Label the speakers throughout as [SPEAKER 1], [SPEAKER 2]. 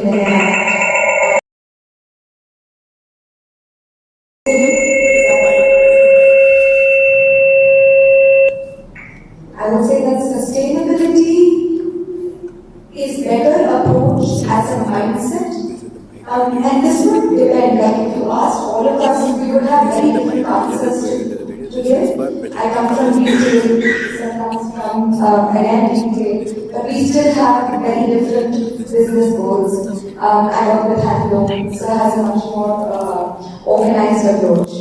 [SPEAKER 1] I would say that sustainability is better approached as a mindset. And this would depend, like if you asked all of us, we would have very different answers to give. I come from retail, Sir comes from again retail, but we still have very different business goals. I work with handloom, Sir has a much more organized approach.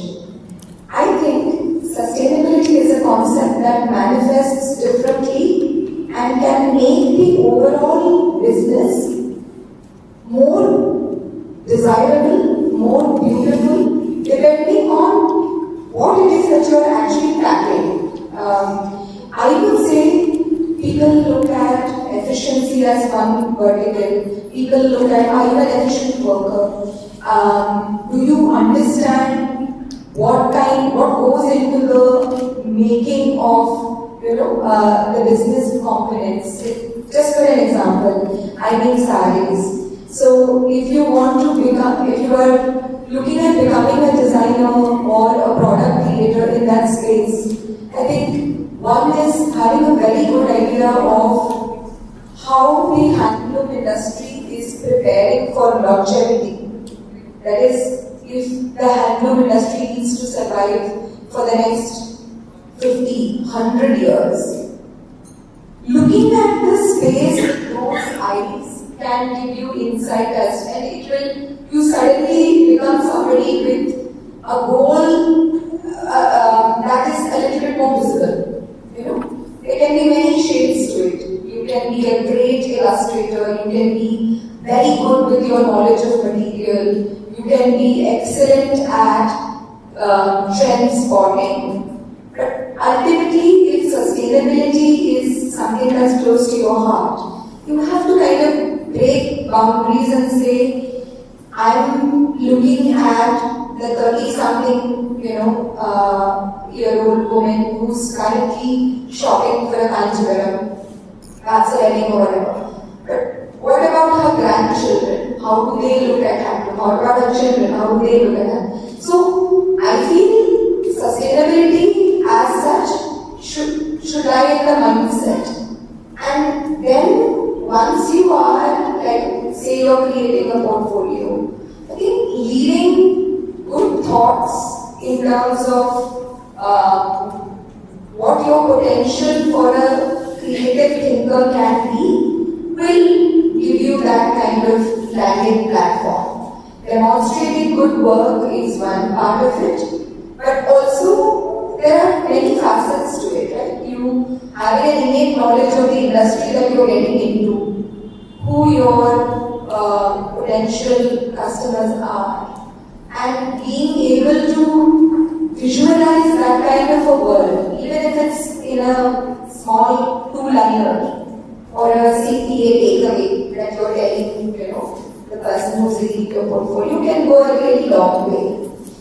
[SPEAKER 1] I think sustainability is a concept that manifests differently and can make the overall business more desirable, more beautiful, depending on what it is that you are actually tackling. I would say people look at efficiency as one vertical. People look at, are you an efficient worker? Do you understand what goes into the making of the business components? Just for an example, I make sarees. So if you want to become, if you are looking at becoming a designer or a product creator in that space, I think one is having a very good idea of how the handloom industry is preparing for longevity. That is, if the handloom industry needs to survive for the next 50, 100 years. Looking at the space with those eyes can give you insight as and it will, you suddenly become somebody with a goal that is a little bit more visible. There can be many shades to it. You can be a great illustrator, you can be very good with your knowledge of material, you can be excellent at trend spotting. But ultimately, if sustainability is something that's close to your heart, you have to kind of break boundaries and say, I'm looking at the 30-something, year-old woman who's currently shopping for a Kanchivaram, that's a wedding or whatever. But what about her grandchildren? How do they look at handloom? What about her children? How do they look at handloom? So I feel sustainability as such should lie in the mindset. And then once you are, like say you're creating a portfolio, I think leading good thoughts in terms of what your potential for a creative thinker can be will give you that kind of landing platform. Demonstrating good work is one part of it, but also there are many facets to it, right? You having an innate knowledge of the industry that you're getting into, who your potential customers are, and being able to visualize that kind of a world, even if it's in a small two-liner or a CPA takeaway that you're telling, the person who's reading your portfolio can go a really long way.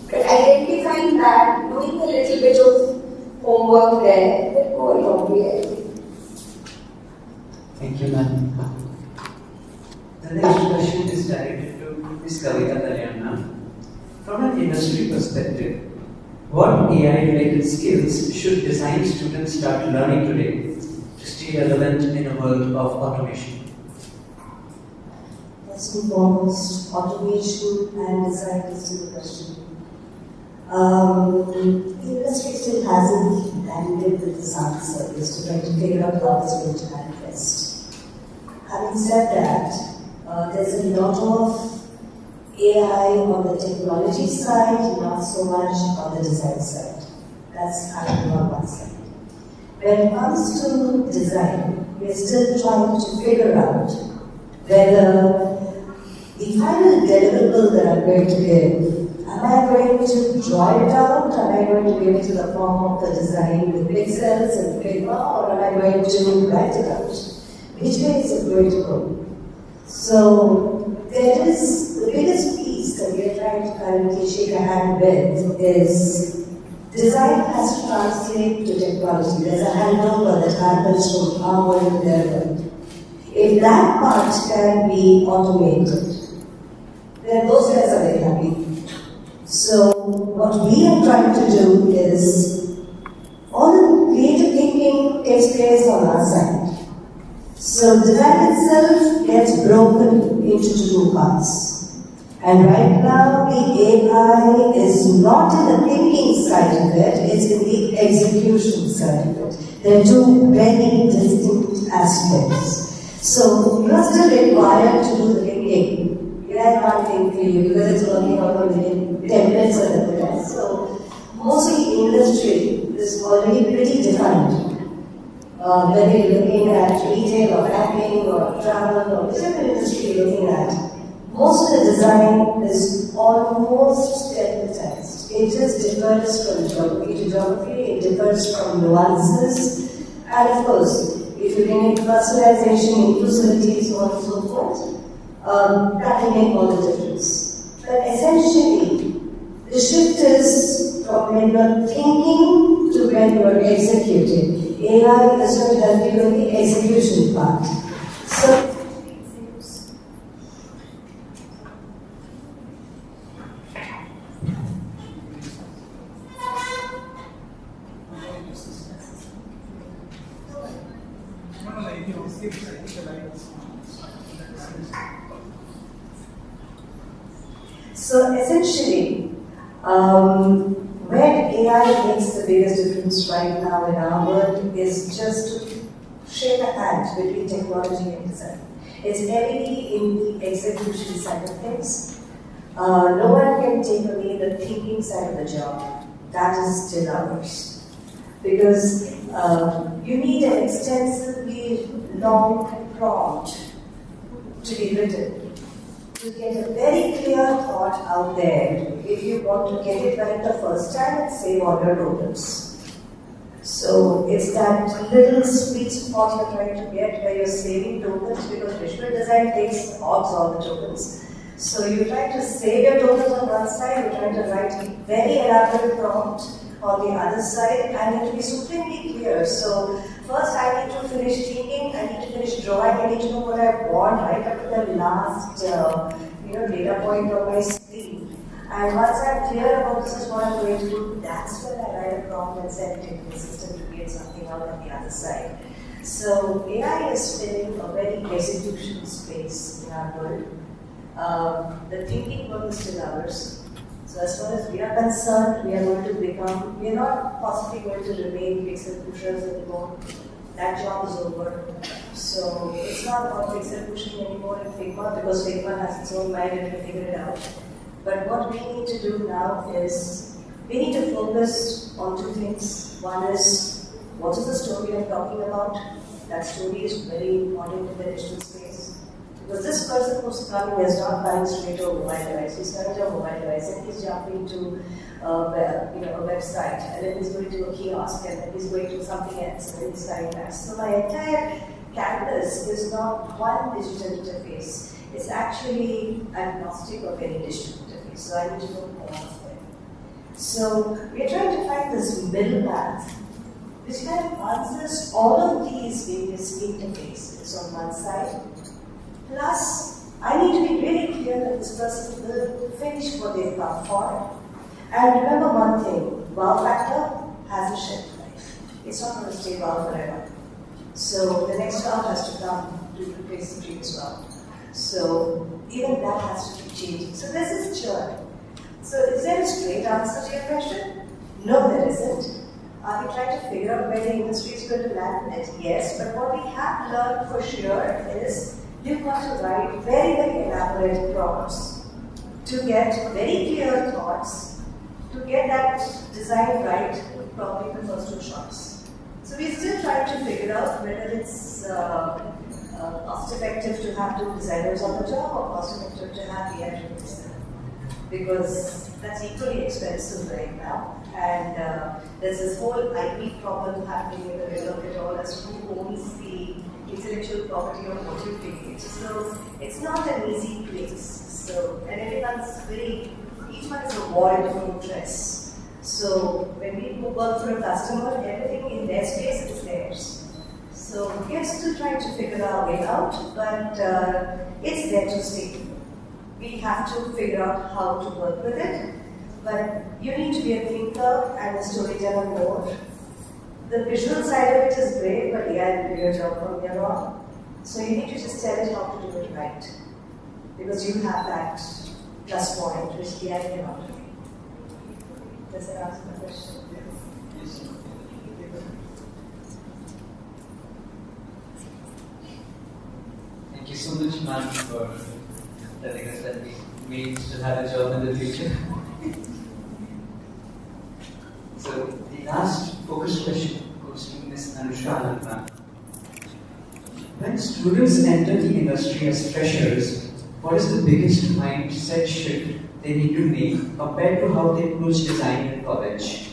[SPEAKER 1] But identifying that, doing a little bit of homework there, will go a long way, I think.
[SPEAKER 2] Thank you, ma'am. The next question is directed to Ms. Kavita Kalyana. From an industry perspective, what AI-related skills should design students start learning today to stay relevant in a world of automation?
[SPEAKER 3] First and foremost, automation and design is still a question. The industry still hasn't landed with this answer, is to try to figure out how it's going to manifest. Having said that, there's a lot of AI on the technology side, not so much on the design side. That's happening on one side. When it comes to design, we're still trying to figure out whether the final deliverable that I'm going to give, am I going to draw it out? Am I going to give it to the form of the design with pixels and paper, or am I going to write it out? Which way is it going to go? So there is the biggest piece that we are trying to currently shake a hand with is design has to translate to technology. There's a handover that happens from hardware to learning. If that part can be automated, then those guys are very happy. So what we are trying to do is, all the creative thinking takes place on our side. So design itself gets broken into two parts. And right now the AI is not in the thinking side of it, it's in the execution side of it. There are two very distinct aspects. So you are still required to do the thinking. AI can't think for you because it's working out on the templates and the rest. So most of the industry is already pretty defined. Whether you're looking at retail or banking or travel or whichever industry you're looking at, most of the design is almost templatized. It just differs from geography to geography, it differs from nuances, and of course, if you bring in personalization, inclusivity, so on and so forth, that can make all the difference. But essentially, the shift is from when you're thinking to when you're executing. AI is going to help you in the execution part. So, So essentially, where AI makes the biggest difference right now in our world is just to shake a hand between technology and design. It's heavily in the execution side of things. No one can take away the thinking side of the job. That is still ours. Because you need an extensively long prompt to be written. To get a very clear thought out there, if you want to get it right the first time and save all your tokens. So it's that little sweet spot you're trying to get where you're saving tokens, because visual design takes all the tokens. So you're trying to save your tokens on one side, you're trying to write a very elaborate prompt on the other side, and it will be supremely clear. So first I need to finish thinking, I need to finish drawing, I need to know what I want right up to the last data point on my screen. And once I'm clear about this is what I'm going to do, that's when I write a prompt and send it to the system to get something out on the other side. So AI is filling a very execution space in our world. The thinking work is still ours. So as far as we are concerned, we are not possibly going to remain pixel pushers anymore. That job is over. So it's not about pixel pushing anymore in Figma, because Figma has its own mind and can figure it out. But what we need to do now is, we need to focus on two things. One is, what is the story I'm talking about? That story is very important in the digital space. Because this person who's coming is not coming straight to a mobile device. He's coming to a mobile device and he's jumping to a website, and then he's going to a kiosk, and then he's going to something else, and then he's coming back. So my entire canvas is not one digital interface. It's actually agnostic of any digital interface. So I need to look all of them. So we're trying to find this middle path, which kind of answers all of these various interfaces on one side. Plus, I need to be really clear that this person will finish what they've come for. And remember one thing, wow factor has a shelf life. It's not going to stay wow forever. So the next wow has to come to replace the previous wow. So even that has to keep changing. So this is churn. So is there a straight answer to your question? No, there isn't. Are we trying to figure out where the industry is going to land in it? Yes, but what we have learned for sure is you've got to write very, very elaborate prompts to get very clear thoughts, to get that design right, probably the first two shots. So we're still trying to figure out whether it's cost effective to have two designers on the job or cost effective to have the actual designer. Because that's equally expensive right now. And there's this whole IP problem happening in the middle of it all as to who owns the intellectual property of what you create. So it's not an easy place. So, and each one is a walled fortress. So when we work for a customer, everything in their space is theirs. So we are still trying to figure our way out, but it's there to stay. We have to figure out how to work with it, but you need to be a thinker and a storyteller more. The visual side of it is great, but AI will do your job from here on. So you need to just tell it how to do it right, because you have that plus point which AI cannot do. Does that answer the question?
[SPEAKER 2] Yes. Thank you so much, ma'am, for telling us that we may still have a job in the future. So the last focus question goes to Ms. Anushka Anand, ma'am. When students enter the industry as freshers, what is the biggest mindset shift they need to make compared to how they approach design in college?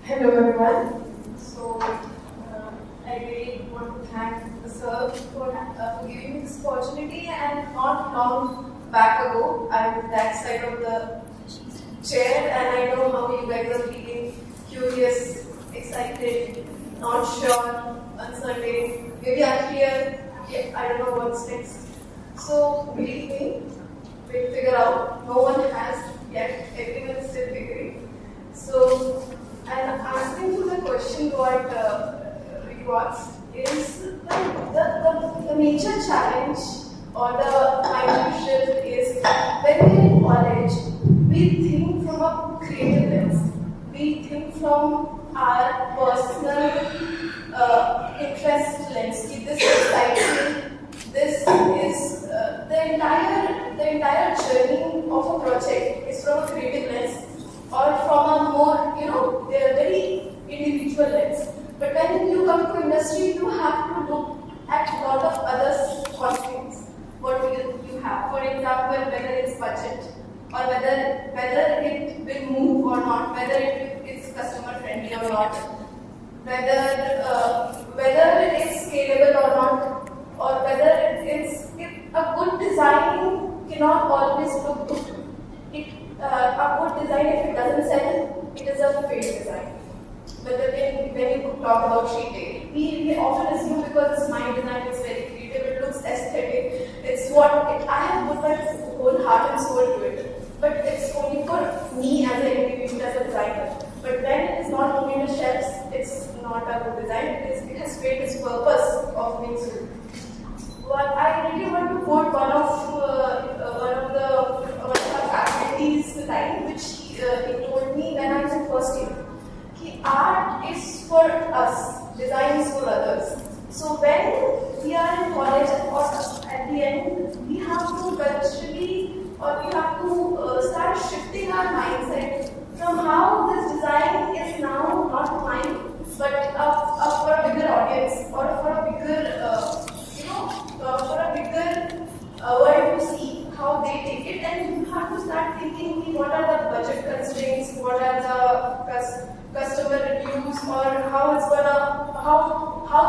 [SPEAKER 4] Hello everyone. So I really want to thank the sir for giving me this opportunity, and not long back ago I was that side of the chair, and I know how you guys are feeling curious, excited, not sure, uncertain, maybe unclear. Yeah, I don't know what's next. So believe me, we'll figure out. No one has yet. Everyone is still figuring. So, and answering to the question what you asked is the major challenge or the mindset shift is when we're in college, we think from a creative lens. We think from our personal interest lens. This excites me. This is the entire journey of a project is from a creative lens or from a more very individual lens. But when you come to industry, you have to look at a lot of other constraints. What will you have? For example, whether it's budget, or whether it will move or not, whether it is customer friendly or not, whether it is scalable or not, or whether if a good design cannot always look good. A good design, if it doesn't sell, it is a failed design. But when you talk about retail, we often assume because it's my design, it's very creative, it looks aesthetic, it's I have put my whole heart and soul to it. But it's only for me as an individual, as a designer. But when it is not only the shelves, it's not a good design, it has failed its purpose of being sold. Well, I really want to quote one of our faculty's line, which he told me when I was in first year. Art is for us, design is for others. So when we are in college or at the end, we have to culturally or we have to start shifting our mindset from how this design is now not mine, but for a bigger audience or for a bigger, world to see how they take it, and you have to start thinking what are the budget constraints, what are the customer reviews, or how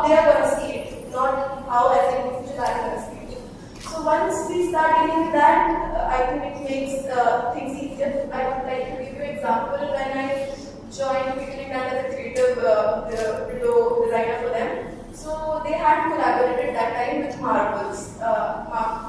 [SPEAKER 4] they are going to see it, not how as an individual I am going to see it. So once we start dealing with that, I think it makes things easier. I would like to give you an example. When I joined Weekly as a creative window designer for them, so they had collaborated that time with Marvels,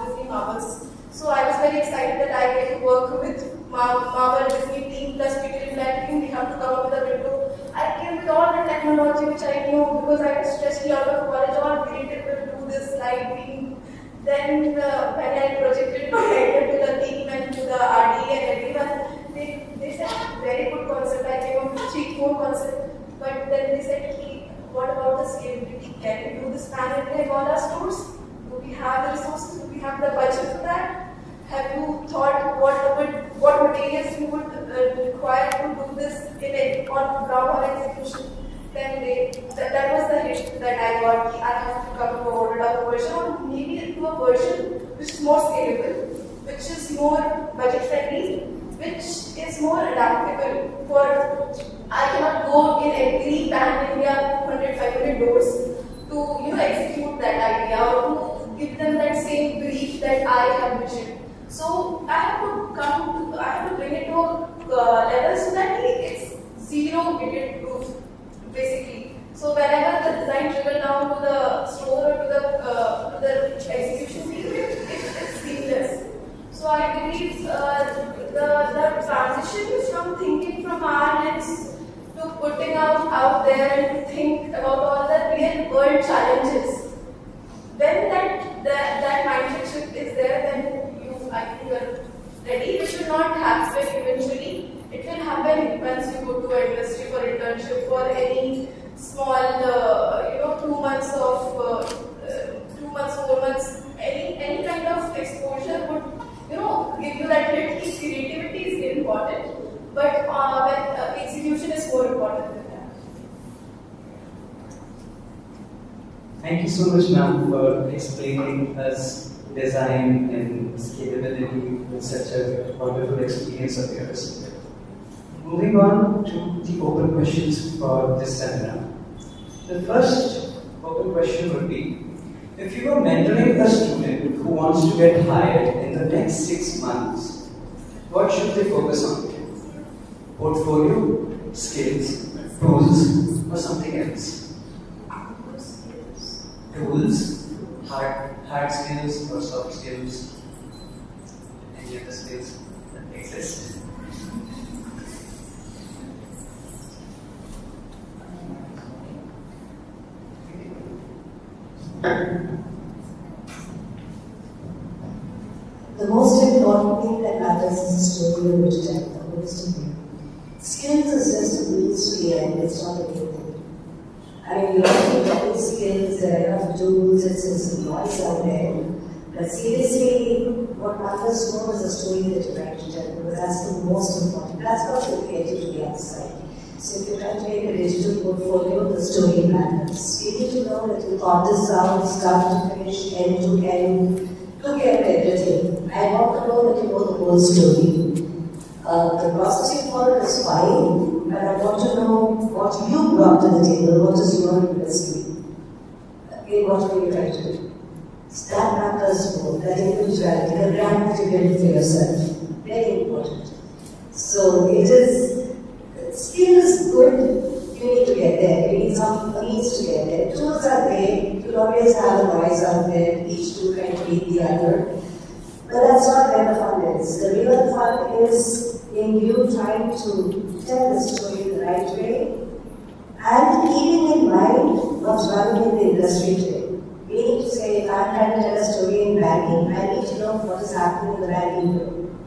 [SPEAKER 4] Disney Marvels. So I was very excited that I get to work with Marvel Disney team plus Peter team. We have to come up with a window. I came with all the technology which I knew because I was stressed out of college. All creative will do this lighting. Then when I projected my idea to the team and to the RD and everyone, they said very good concept. I came up with 3-4 concept, but then they said, what about the scalability? Can we do this pan-India in all our stores? Do we have the resources? Do we have the budget for that? Have you thought what materials you would require to do this on ground or execution? Then that was the hit that I got. I have to come to a older version, or maybe to a version which is more scalable, which is more budget friendly, which is more adaptable. I cannot go in every pan-India 100-500 doors to execute that idea or to give them that same brief that I have vision. So I have to bring it to a level so that it's zero budget proof. So whenever the design trickle down to the store or to the execution team, it's seamless. So I believe the transition is from thinking from our lens to putting out there and to think about all the real world challenges. When that mindset shift is there, then I think you are ready. It will not happen eventually. It will happen once you go to an industry for internship for any small, 2 months of 2 months, 4 months, any kind of exposure would give you that little creativity is important, but when execution is more important than that.
[SPEAKER 2] Thank you so much, ma'am, for explaining us design and scalability with such a wonderful experience of yours. Moving on to the open questions for this seminar. The first open question would be, if you were mentoring a student who wants to get hired in the next 6 months, what should they focus on? Portfolio, skills, tools, or something else? Tools, hard skills or soft skills, any other skills that exist?
[SPEAKER 3] The most important thing that matters is the story you're going to tell, the holistic view. Skills is just a means to the end, it's not a good thing. I mean, you have to develop skills, there are enough tools, it's noise out there. But seriously, what matters more is the story that you're trying to tell, because that's the most important. That's what will get you to the other side. So if you're trying to make a digital portfolio, the story matters. You need to know that you thought this out, start to finish, end to end, took care of everything. I want to know that you know the whole story. The process you followed is fine, but I want to know what you brought to the table, what is your industry. Okay, what were you trying to do? So that matters more, that individuality, the brand that you build for yourself. Very important. So it is, skill is good, you need to get there. You need some means to get there. Tools are great, you'll always have a voice out there, each tool can beat the other. But that's not where the fun is. The real fun is in you trying to tell the story the right way and keeping in mind what's running in the industry today. We need to say, if I'm trying to tell a story in banking, I need to know what is happening in the banking world.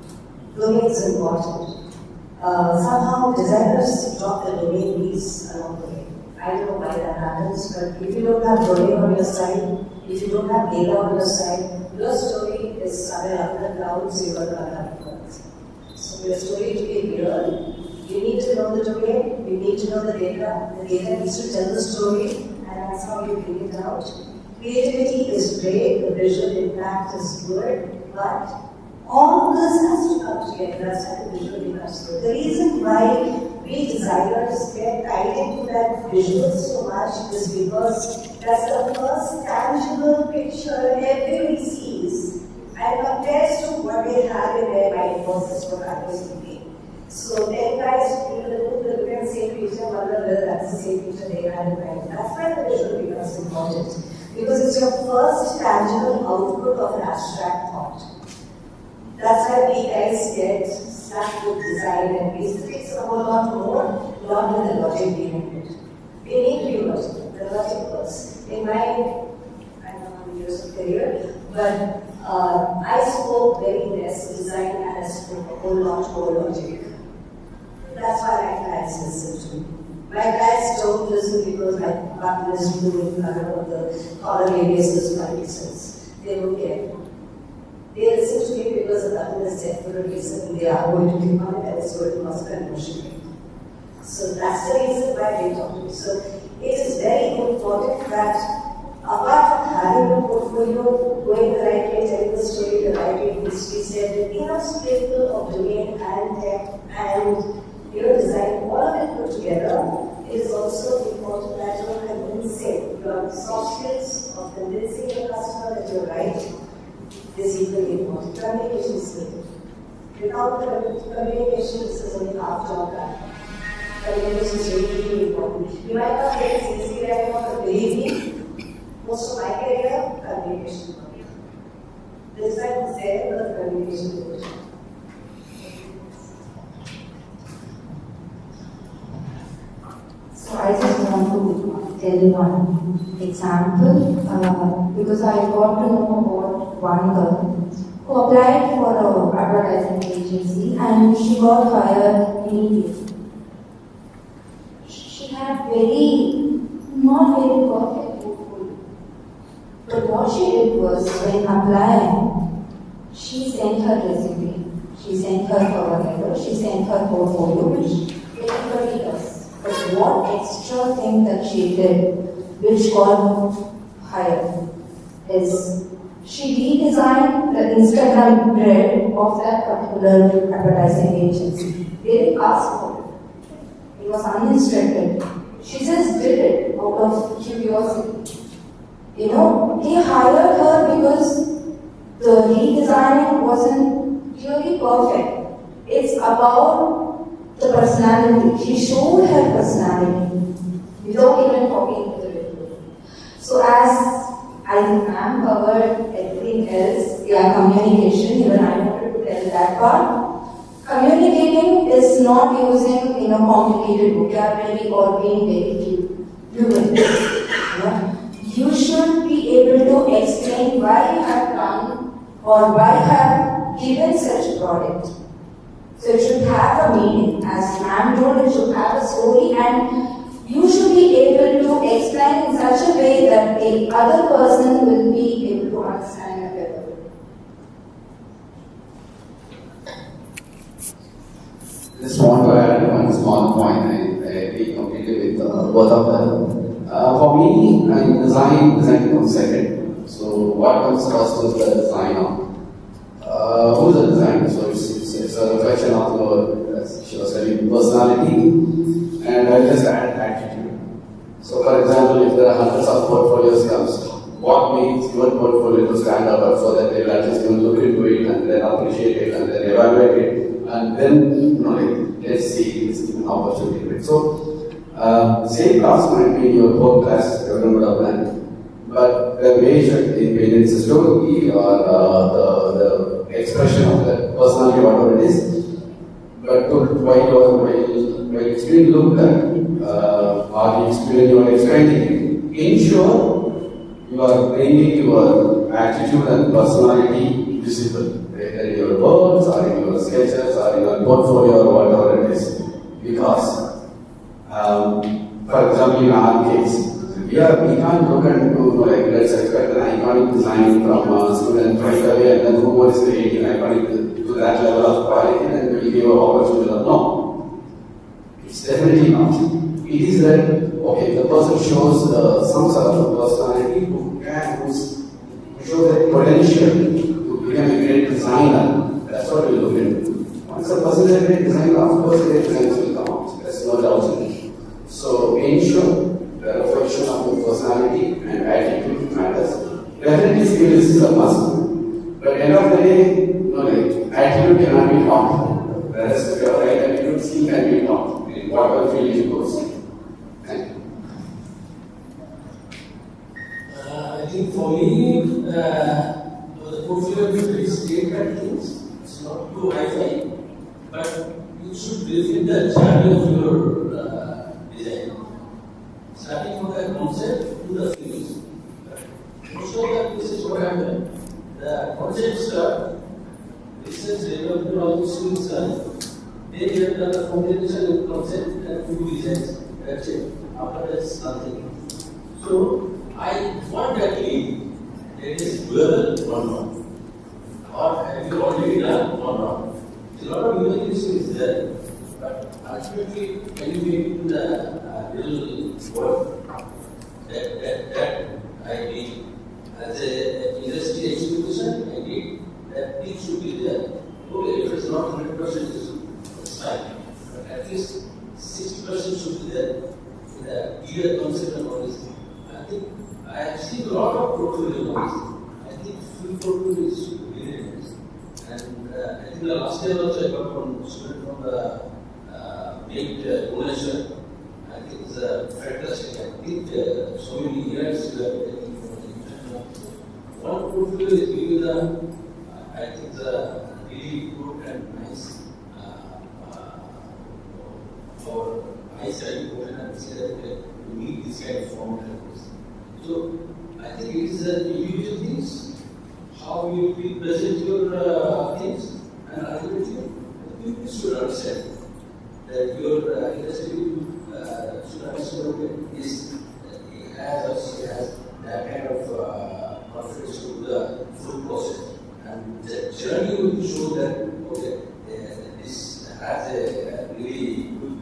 [SPEAKER 3] Domain is important. Somehow designers drop the domain piece along the way. I don't know why that happens, but if you don't have domain on your side, if you don't have data on your side, your story is somewhere up and down, so you're going to have words. So your story to be real, you need to know the domain, you need to know the data needs to tell the story, and that's how you bring it out. Creativity is great, the visual impact is good, but all this has to come together. That's how the visual becomes good. The reason why we designers get tied into that visual so much is because that's the first tangible picture everybody sees and compares to what they have in their mind versus what I was thinking. So 10 guys look at the same picture, wonder whether that's the same picture they had in mind. That's why the visual becomes important. Because it's your first tangible output of an abstract thought. That's why we guys get stuck with design and basically it's a whole lot more, not with the logic behind it. We need to be logical. The logic works. In my, I don't know how many years of career, but I spoke very less design and I spoke a whole lot more logic. That's why my clients listen to me. My clients don't listen because my partner is doing the correlate basis for reasons. They don't care. They listen to me because the button is set for a reason. They are going to click on it and it's going to cause conversion. So that's the reason why they talk to me. So it is very important that apart from having a portfolio, going the right way, telling the story the right way, which we said that enough sprinkle of domain and tech and design, all of it put together. It is also important that you are convincing your soft skills of convincing your customer that you're right is equally important. Communication is key. Without communication, this is only half job done. Communication is really, really important. You might not get it easy area of believing, most of my career, communication. This time was there, but the communication was there.
[SPEAKER 1] So I just want to tell you one example because I got to know about one girl who applied for an advertising agency and she got hired immediately. She had not very perfect portfolio. But what she did was when applying, she sent her resume, she sent her cover letter, she sent her portfolio, which everybody does. But what extra thing that she did, which got hired, is she redesigned the Instagram grid of that particular advertising agency. They didn't ask for it. It was uninstructed. She just did it out of curiosity. They hired her because the redesigning wasn't really perfect. It's about the personality. She showed her personality without even talking to the recruiter. So as I think ma'am covered everything else, communication, even I wanted to tell that part. Communicating is not using complicated vocabulary or being very fluent. You should be able to explain why you have done or why you have given such a product. So it should have a meaning. As ma'am told, it should have a story and you should be able to explain in such a way that the other person will be able to understand it better.
[SPEAKER 5] Just want to add one small point. I agree completely with both of them. For me, design comes second. So what comes first is the designer. Who's the designer? So it's a reflection of your, as she was telling, personality, and I'll just add attitude. So for example, if there are hundreds of portfolios comes, what makes your portfolio to stand out so that they will at least look into it and then appreciate it and then evaluate it and then let's see this is an opportunity to it. So same class might be your whole class, everyone would have planned. But the measure in whether it's a story or the expression of the personality, whatever it is, but while it's being looked at, or you are explaining it, ensure you are bringing your attitude and personality visible, whether in your words or in your sketches or in your portfolio or whatever it is. Because, for example, in our case, we can't look into let's expect an iconic design from a student right away and then who is creating iconic to that level of quality and we give an opportunity. No, it's definitely not. It is that the person shows some sort of personality who shows that potential to become a great designer. That's what we look into. Once a person is a great designer, of course, great designs will come out. There's no doubt in it. So ensure the reflection of your personality and attitude matters. Definitely skill is a must. But end of the day, attitude cannot be taught. Whereas if you are right attitude, skill can be taught in whatever field you go. Thank you.
[SPEAKER 6] I think for me, the portfolio is very statement things. It's not too high-fi, but you should reflect the journey of your design. Starting from the concept to the finish. Most of the cases what happened, the concept start, research development of the skills done, then you have done the foundation of concept and few designs. That's it. After that's nothing. So I want actually it is doable or not. Or have you already done or not? A lot of imagination is there. But ultimately, when you get into the real work, that I need as an industry execution, I need that thing should be there. Okay, if it's not 100%, it's fine. But at least 60% should be there in the clear concept and all this. I think I have seen a lot of portfolio noise. I think full portfolio is really nice. And I think the last year also I got one student from the NIFT Chennai. I think it's a fantastic. think so many years you are taking from the international. One portfolio is giving the, I think the really good and nice for eyesight, and say that you need this kind of format. So I think it is individual things, how you will present your things, and ultimately people should understand that your industry should understand that this has or she has that kind of confidence to the full process, and the journey will show that okay, this has a really good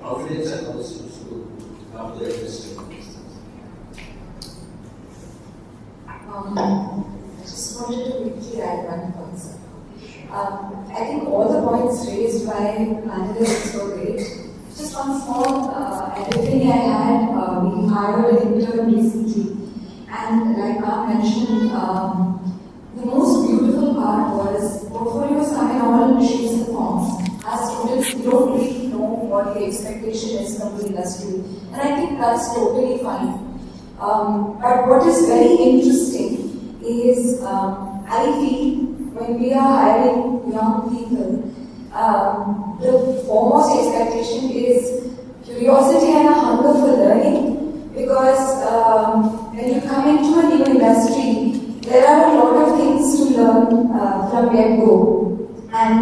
[SPEAKER 6] confidence and also to come to the industry.
[SPEAKER 1] I just wanted to quickly add one concept. I think all the points raised by panelists were great. Just one small epiphany I had. We hired an intern recently, and like Mark mentioned, the most beautiful part was portfolios come in all shapes and forms. As students, we don't really know what the expectation is from the industry, and I think that's totally fine. But what is very interesting is, I feel when we are hiring young people, the foremost expectation is curiosity and a hunger for learning, because when you come into a new industry, there are a lot of things to learn from get-go. And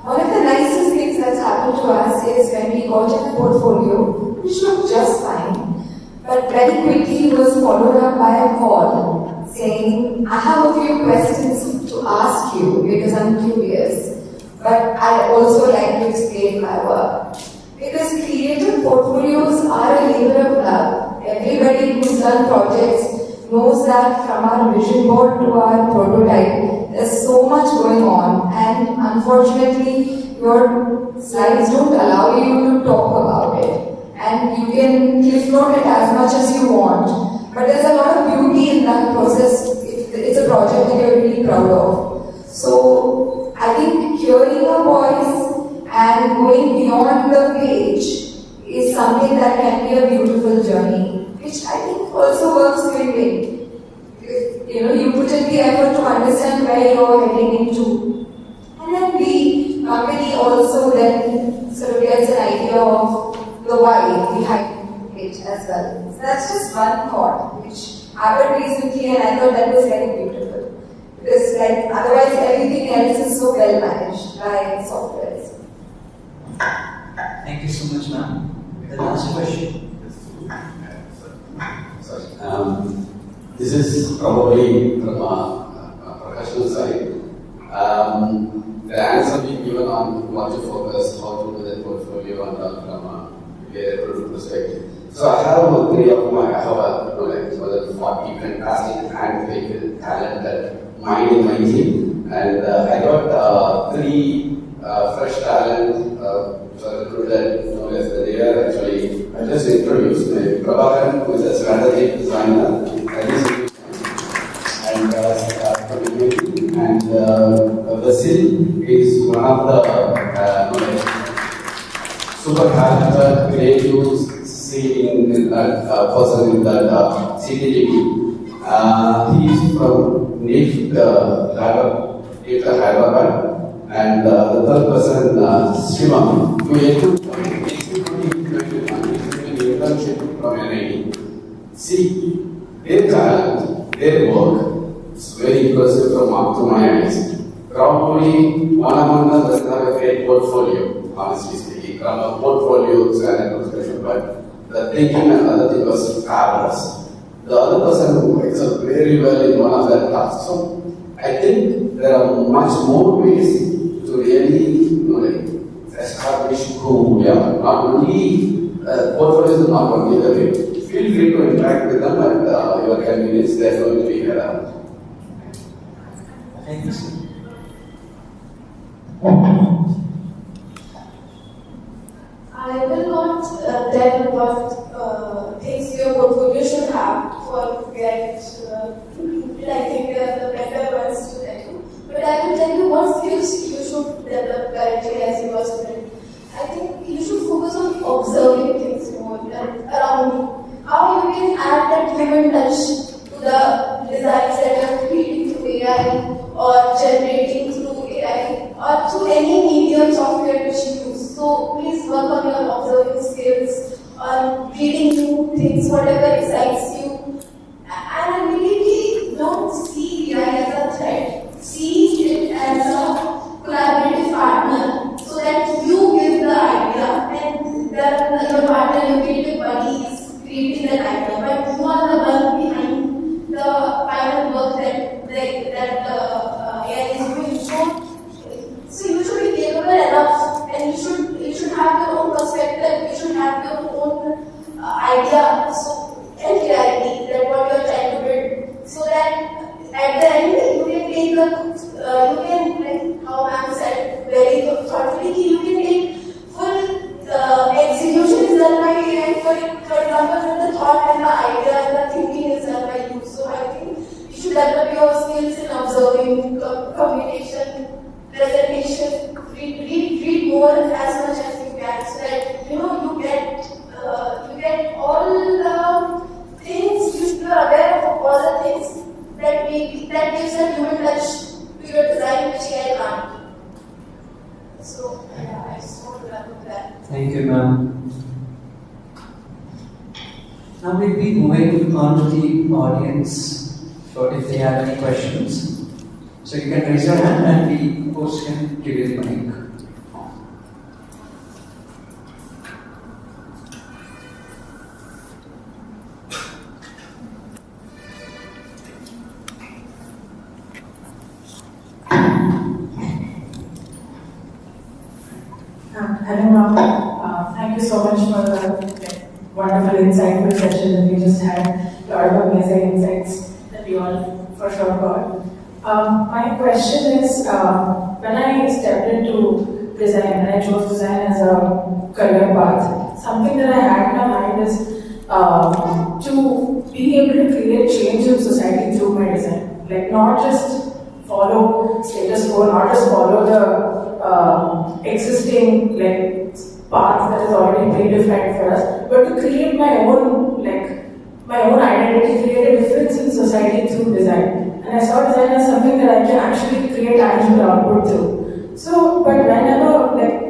[SPEAKER 1] one of the nicest things that's happened to us is when we got in a portfolio, which looked just fine, but very quickly was followed up by a call saying, I have a few questions to ask you because I'm curious, but I also like to explain my work. Because creative portfolios are a labor of love. Everybody who's done projects knows that from our vision board to our prototype, there's so much going on, and unfortunately, your slides don't allow you to talk about it. And you can cliff note it as much as you want, but there's a lot of beauty in that process. It's a project that you're really proud of. So I think hearing a voice and going beyond the page is something that can be a beautiful journey, which I think also works win-win. You put in the effort to understand where you're heading into, and then the company also then sort of gets an idea of the why behind it as well. So that's just one thought which happened recently, and I thought that was very beautiful. Because otherwise everything else is so well managed by softwares.
[SPEAKER 2] Thank you so much, ma'am. The last question.
[SPEAKER 5] Sorry. This is probably from a professional side. The answer being given on what to focus, how to do the portfolio, and from a recruiter perspective. So I have I have more than 40 fantastic hand-picked talented mind in my team, and I got 3 fresh talent which are recruited no less than a year. Actually, I just introduced Prabhakan, who is a strategic designer, and Vasil is one of the super talented, creative, seeing person in that CTG. He is from NIFT Hyderabad, and the third person, Shivam, who is internship from NIT. See, their talent, their work is very impressive to my eyes. Probably one among them doesn't have a great portfolio, honestly speaking, from a portfolio standard perspective, but the thinking and other thing was fabulous. The other person excelled very well in one of their tasks. So I think there are much more ways to really establish who we are. Not only portfolios is not only the way. Feel free to interact with them at your convenience. They're going to be here.
[SPEAKER 2] Thank you, sir.
[SPEAKER 4] I will not tell what things your portfolio should have for get included. I think they are the better ones to tell you. But I will tell you what skills you should develop currently as you are student. I think you should focus on observing things more around you. How you to the designs that you're creating through AI or generating through AI or through any medium software which you use. So please work on your observing skills, on reading new things, whatever excites you. And immediately don't see AI as a threat. See it as a collaborative partner so that you give the idea and then your partner, your creative buddy is creating that idea. But you are the one behind the final work that AI is doing. So you should be capable enough and you should have your own perspective, you should have your own idea and clarity that what you are trying to build. So that at the end you can take like how ma'am said very thoughtfully, you can take full execution is done by AI. For example, when the thought and the idea and the thinking is done by you. So I think you should develop your skills in observing, communication, presentation, read more as much as you can, so that you get all the things, you are aware of all the things that gives a human touch to your design which AI can't. So yeah, I just want to wrap up that.
[SPEAKER 2] Thank you, ma'am. Now we'll be moving on to the audience for if they have any questions. So you can raise your hand and the host can give you the mic.
[SPEAKER 7] Hello, ma'am. Thank you so much for the wonderful, insightful session that we just had. A lot of amazing insights that we all for sure got. My question is, when I stepped into design and I chose design as a career path, something that I had in my mind is to be able to create change in society through my design. Like not just follow status quo, not just follow the existing path that is already predefined for us, but to create my own identity, create a difference in society through design. And I saw design as something that I can actually create tangible output through. So, but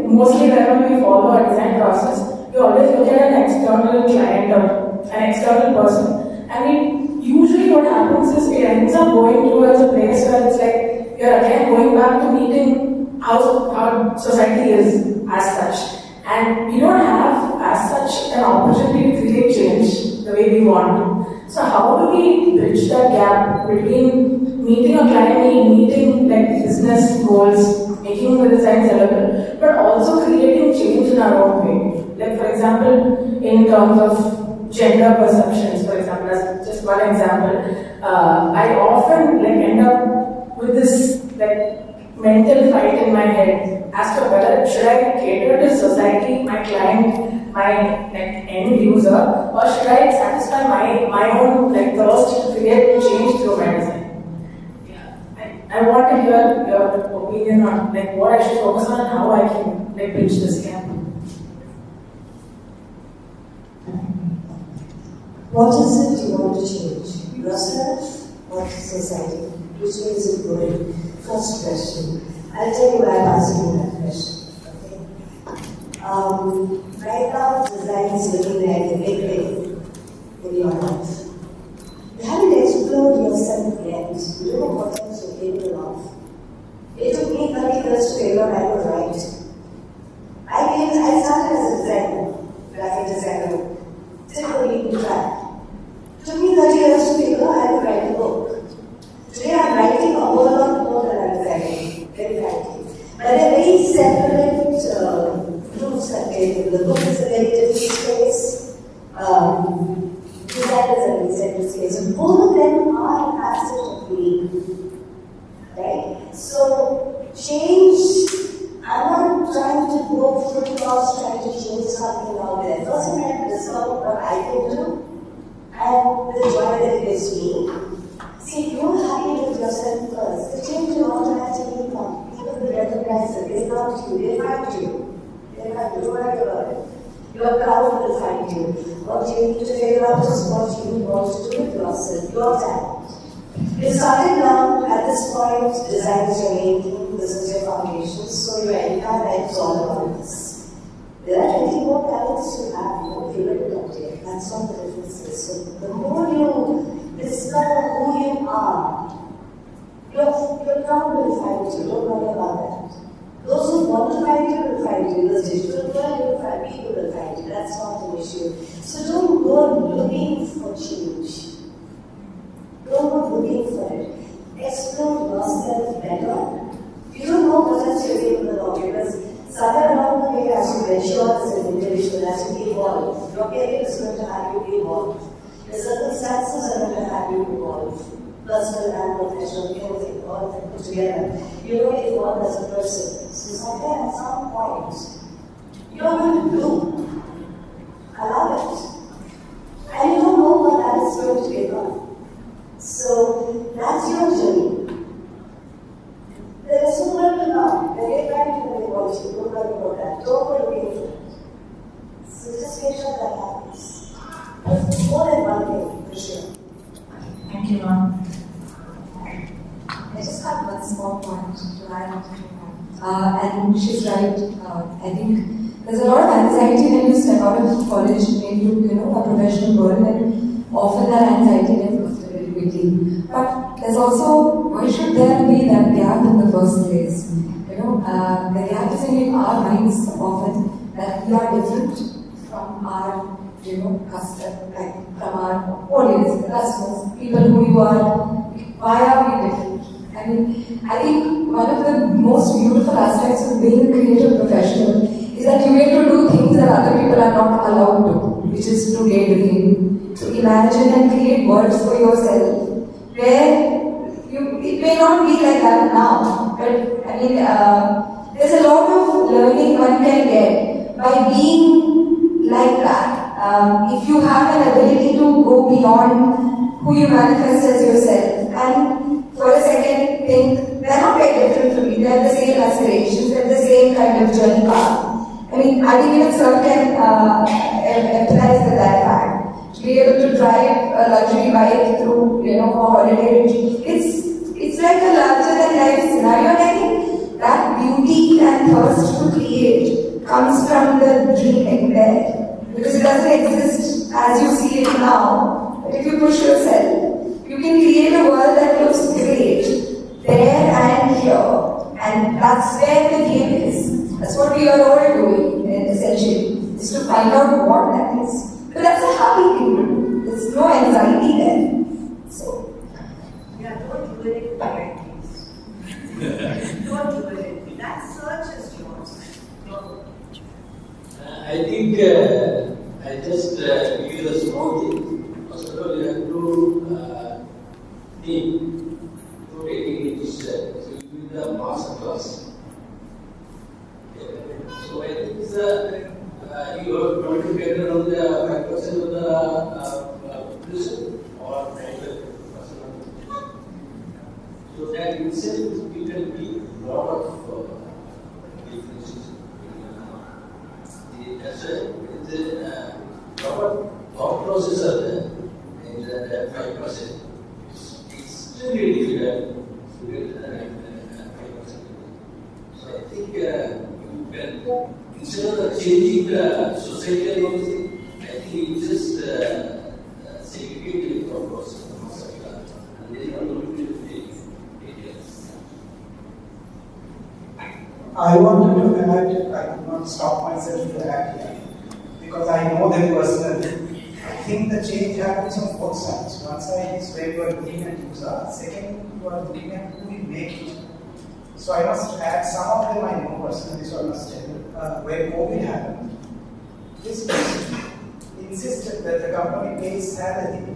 [SPEAKER 7] mostly whenever we follow a design process, we always look at an external client or an external person, and usually what happens is it ends up going towards a place where it's like you're again going back to meeting how society is as such. And we don't have as such an opportunity to create change the way we want to. So how do we bridge that gap between meeting a client need, meeting business goals, making the design sellable, but also creating change in our own way? Like for example, in terms of gender perceptions, for example, as just one example, I often end up with this mental fight in my head as to whether should I cater to society, my client, my end user, or should I satisfy my own thirst to create change through my design? Yeah, I want to hear your opinion on what I should focus on and how I can bridge this gap.
[SPEAKER 3] What is it you want to change? Yourself or society? Which way is it going? First question. I'll tell you why I'm asking that question. Okay? Right now, design is looking like a big thing in your life. You haven't explored yourself yet. You don't know what else you're capable of. It took me 30 years to figure out I could write. I started as a designer, graphic designer. Didn't really try. Took me 30 years to figure out I could write a book. Today I'm writing a whole lot more than I'm designing, very frankly. But they're very separate groups that came. The book is a very different space. Design is a very separate space. And both of them are an asset of me. Right? So change, I'm not trying to go full across, trying to change something out there. First I have to discover what I can do and the joy that it gives me. See, if you're happy with yourself first, the change will automatically come. People will recognize it. It's not you, they find you. They find you, don't worry about it. Your crowd will find you. What you need to figure out is what you want to do with yourself, your talent. You started now, at this point, design is your main thing, this is your foundation, so your entire life is all about this. There are 20 more talents you have, you will it up there. That's what the difference is. So the more you discover who you are, your crowd will find you, don't worry about that. Those who want to find you will find you. In this digital world, you will find people will find you. That's not an issue. So don't go looking for change. Don't go looking for it. Explore yourself better. You don't know what else you're capable of because somewhere along the way, as you mature as an individual, as you evolve, your career is going to have you evolve. The circumstances are going to have you evolve. Personal and professional, everything, all of them put together. You know you evolve as a person. So somewhere at some point, you're going to bloom. Allow it. And you don't know what that is going to become. So that's your journey. There is no one to know. When you're trying to do what you don't worry about that. Don't go looking for it. So just make sure that happens. There's more than one thing, for sure.
[SPEAKER 7] Thank you, ma'am.
[SPEAKER 1] I just have one small point to add. And she's right. I think there's a lot of anxiety when you step out of college into a professional world, and often that anxiety gets busted very quickly. But there's also, why should there be that gap in the first place? The gap is in our minds often that we are different from our custom, like from our audience, the customers, people who you are. Why are we different? I think one of the most beautiful aspects of being a creative professional is that you get to do things that other people are not allowed to, which is to daydream, to imagine and create worlds for yourself, where it may not be like that now, but there's a lot of learning one can get by being like that. If you have an ability to go beyond who you manifest as yourself, and for a second think, they're not very different from me, they're the same aspirations, they're the same kind of journey path. I think even Sir can empathize with that fact. To be able to drive a luxury bike through, a holiday retreat, it's like a larger than life scenario, and I think that beauty and thirst to create comes from the dreaming there. Because it doesn't exist as you see it now. But if you push yourself, you can create a world that looks great there and here. And that's where the game is. That's what we are all doing, essentially, is to find out what that is. But that's a happy thing to do. There's no anxiety there. So,
[SPEAKER 3] Yeah, don't do it in varieties. Don't do it. That search is yours.
[SPEAKER 6] I think I just give you the small thing. First of all, you have to think to taking it so you do the master class. So I think you are going to get around the 5% of the population or 95% of the population. So that itself you can be a lot of differences. That's a lot of thought process are there in that 5%. It's extremely difficult to get 5%. So I think you can, instead of changing the society and all this thing, I think you just segregate the thought process and then you are going to take it.
[SPEAKER 8] I wanted to add, I could not stop myself to add here, because I know them personally. I think the change happens on both sides. One side is where you are looking at user, second you are looking at who will make it. So I must add, some of them I know personally, so I must tell you, where COVID happened, this person insisted that the company pays salary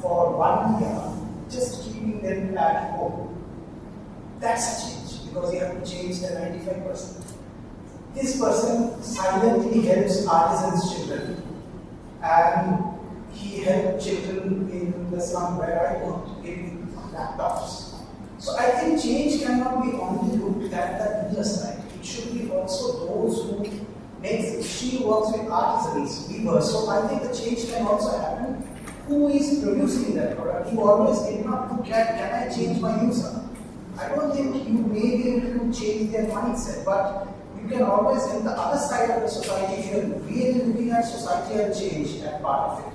[SPEAKER 8] for 1 year, just keeping them at home. That's a change, because you have to change the 95%. This person silently helps artisans' children, and he helped children in the slum where I worked, giving laptops. So I think change cannot be only looked at the user side. It should be also those who she works with artisans, weavers, so I think the change can also happen. Who is producing that product? You always did not look at, can I change my user? I don't think you may be able to change their mindset, but you can always, in the other side of the society, if you're really looking at societal change and part of it.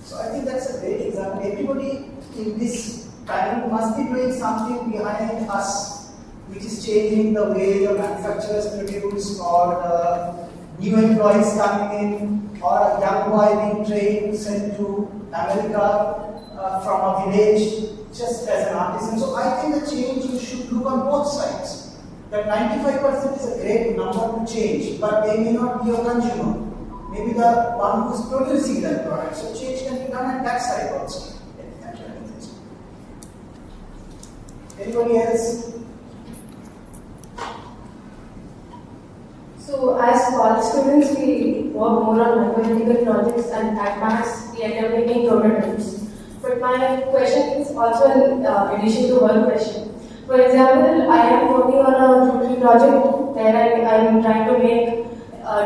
[SPEAKER 8] So I think that's a great example. Everybody in this panel must be doing something behind us, which is changing the way the manufacturers produce, or the new employees coming in, or a young boy being trained, sent to America from a village just as an artisan. So I think the change, you should look on both sides. That 95% is a great number to change, but they may not be a consumer. Maybe the one who's producing that product. So change can be done at that side also. Thank you. Anybody else?
[SPEAKER 4] So as college students, we work more on mathematical projects, and at max we end up making prototypes. But my question is also in addition to one question. For example, I am working on a jewelry project where I am trying to make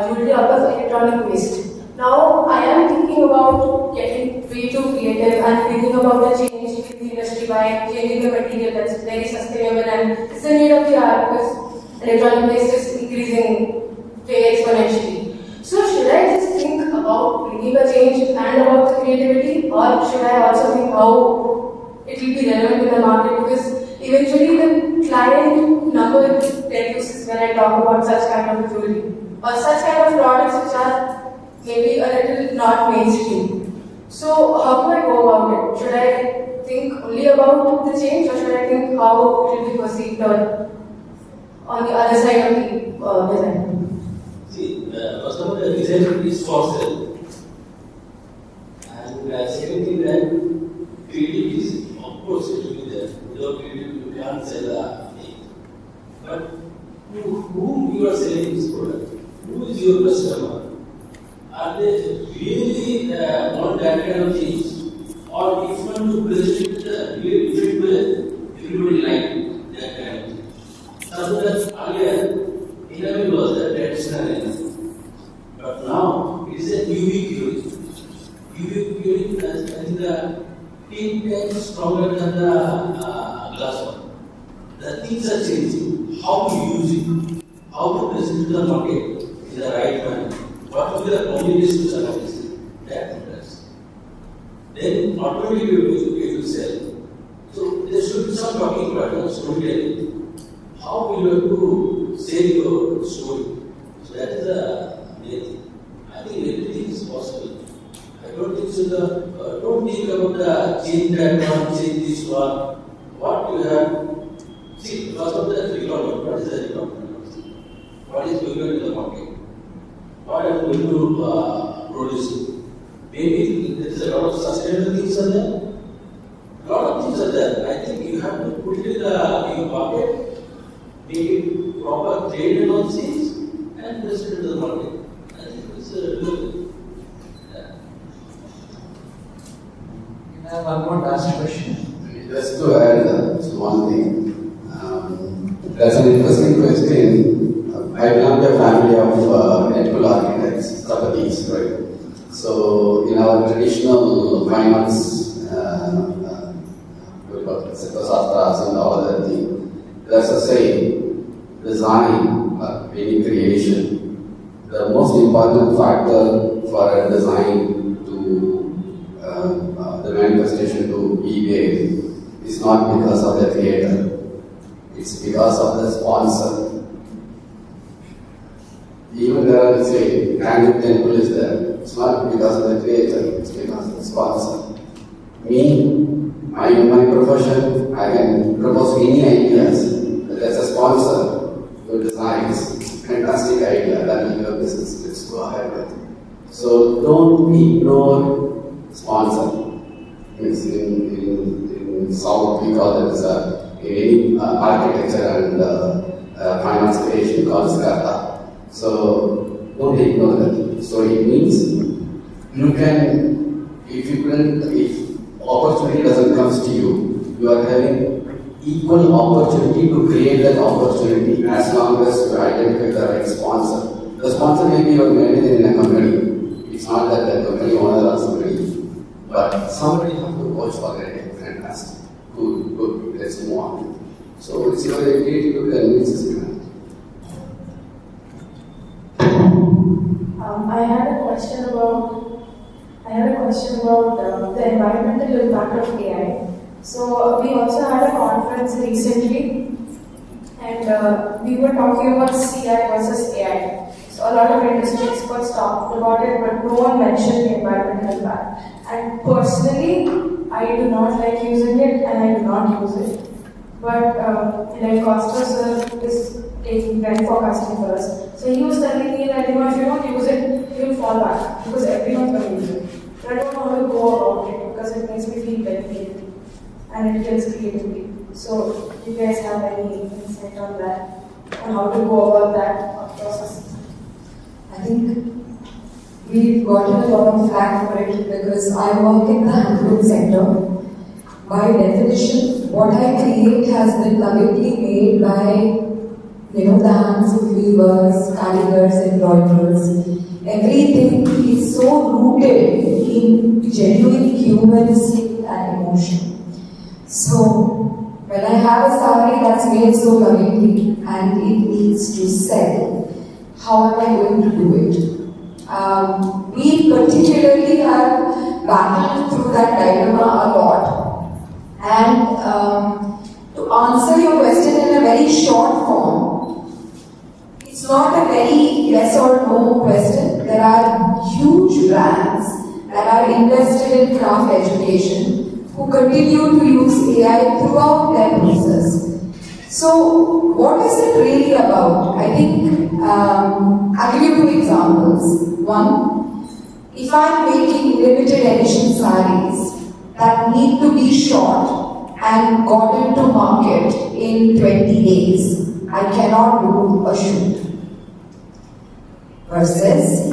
[SPEAKER 4] jewelry out of electronic waste. Now I am thinking about getting way too creative and thinking about the change in the industry by changing the material that's very sustainable and it's the need of the hour because electronic waste is increasing way exponentially. So should I just think about bringing a change and about the creativity, or should I also think how it will be relevant in the market? Because eventually the client number reduces when I talk about such kind of jewelry or such kind of products which are maybe a little not mainstream. So how do I go about it? Should I think only about the change, or should I think how it will be perceived or on the other side of the design?
[SPEAKER 6] See, first of all, the design is for sale. And second thing, that creativity is, of course, it will be there. Without creativity, you can't sell a thing. But to whom you are selling this product? Who is your customer? Are they really want that kind of things? Or if you want to present it really different way, everybody like that kind of thing. Sometimes earlier, enamel was the traditional enamel. But now it is a UV curing. UV curing is the 10 times stronger than the glass one. The things are changing. How to use it, how to present to the market in the right manner. What will be the combinations of this? That matters. Then automatically you will sell. So there should be some talking about storytelling. How will you have to sell your story? So that is the main thing. I think everything is possible. I don't think so. Don't think about the change that one, change this one. What you have. See, first of the requirement. What is the requirement? What is going on in the market? What are you going to produce? Maybe there is a lot of sustainable things are there. A lot of things are there. I think you have to put it in your market, make it proper trade and all things, and present it to the market. I think it's good.
[SPEAKER 2] I have one more last question.
[SPEAKER 5] Just to add one thing. That's an interesting question. I belong to a family of electrical architects, Sapatis, right? So, in our traditional finance, Sastras and all other things, there's a saying, design, meaning creation. The most important factor for a design to the manifestation to be made is not because of the creator, it's because of the sponsor. Even there, let's say, Gandhi temple is there. It's not because of the creator, it's because of the sponsor. Me, my profession, I can propose any ideas. There's a sponsor who designs, fantastic idea, that will be your business, let's go ahead with it. So don't ignore sponsor. In South, we call it in any architecture and finance creation called strata. So don't ignore that. So it means you can, if opportunity doesn't come to you, you are having equal opportunity to create that opportunity as long as you identify the right sponsor. the sponsor may be anything in a company. It's not that the company owner or somebody, but somebody has to watch for it. Fantastic. Good. Let's move on. So it's your ability to convince this demand.
[SPEAKER 7] I had a question about the environmental impact of AI. So we also had a conference recently, and we were talking about CI versus AI. So a lot of industry experts talked about it, but no one mentioned the environmental impact. And personally, I do not like using it, and I do not use it. But like Costa sir is taking trend forecasting for us. So he was telling me that if you don't use it, you'll fall back because everyone's going to use it. But I don't know how to go about it because it makes me feel very guilty and it kills creativity. So do you guys have any insight on that, on how to go about that process?
[SPEAKER 1] I think we've gotten a lot of flack for it because I work in the handloom sector. By definition, what I create has been lovingly made by, the hands of weavers, carriers, embroiderers. Everything is so rooted in genuine human skill and emotion. So, when I have a sari that's made so lovingly and it needs to sell, how am I going to do it? We particularly have battled through that dilemma a lot. And to answer your question in a very short form, it's not a very yes or no question. There are huge brands that are invested in craft education who continue to use AI throughout their process. So, what is it really about? I think I'll give you 2 examples. One, if I'm making limited edition sarees that need to be shot and got into market in 20 days, I cannot do a shoot. Versus,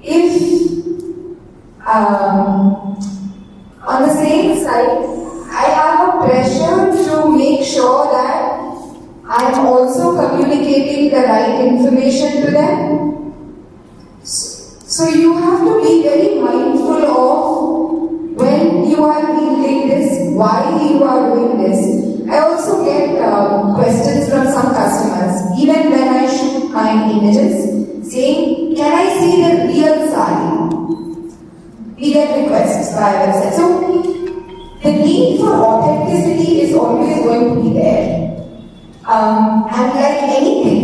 [SPEAKER 1] if on the same side, I have a pressure to make sure that I am also communicating the right information to them. So you have to be very mindful of when you are handling this, why you are doing this. I also get questions from some customers, even when I shoot my images, saying, can I see the real sari? We get requests via website. So the need for authenticity is always going to be there. And like anything,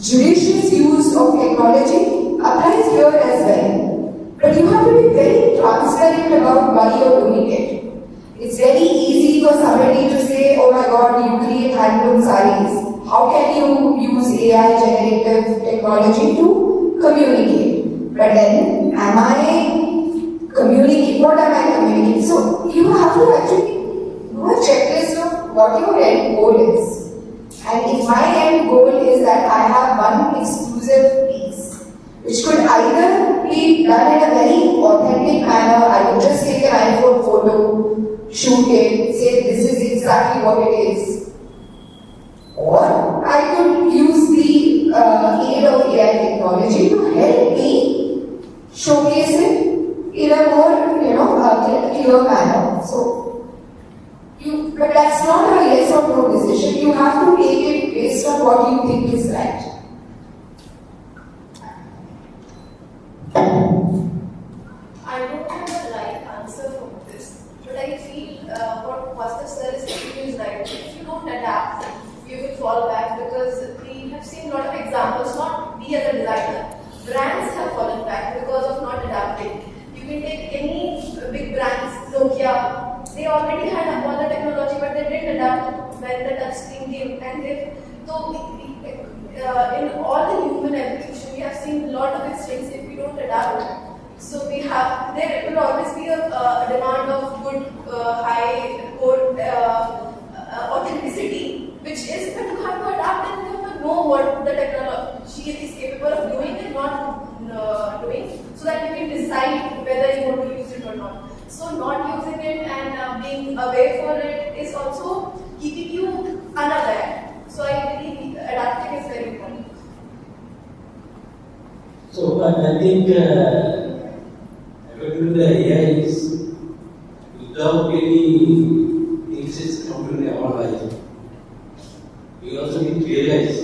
[SPEAKER 1] judicious use of technology applies here as well. But you have to be very transparent about why you're doing it. It's very easy for somebody to say, oh my god, you create handloom sarees. How can you use AI generative technology to communicate? But then, am I communicating? What am I communicating? So, you have to actually do a checklist of what your end goal is. And if my end goal is that I have one exclusive piece, which could either be done in a very authentic manner, I could just take an iPhone photo, shoot it, say this is exactly what it is. Or I could use the aid of AI technology to help me showcase it in a more, clear manner. So, but that's not a yes or no decision. You have to take it based on what you think is right.
[SPEAKER 4] I don't have a right answer for this, but I feel what Pastor Sir is saying is right. If you don't adapt, you will fall back because we have seen a lot of examples, not we as a designer. Brands have fallen back because of not adapting. You can take any big brands, Nokia, they already had all the technology, but they didn't adapt when the touch screen came. And in all the human evolution, we have seen a lot of these things if we don't adapt. So there will always be a demand of good, high, good authenticity, which is that you have to adapt and you have to know what the technology is capable of doing and not doing, so that you can decide whether you want to use it or not. So not using it and being away for it is also keeping you unaware. So I believe adapting is very important.
[SPEAKER 6] I think according to the AI is without any things is come to our life. We also need to realize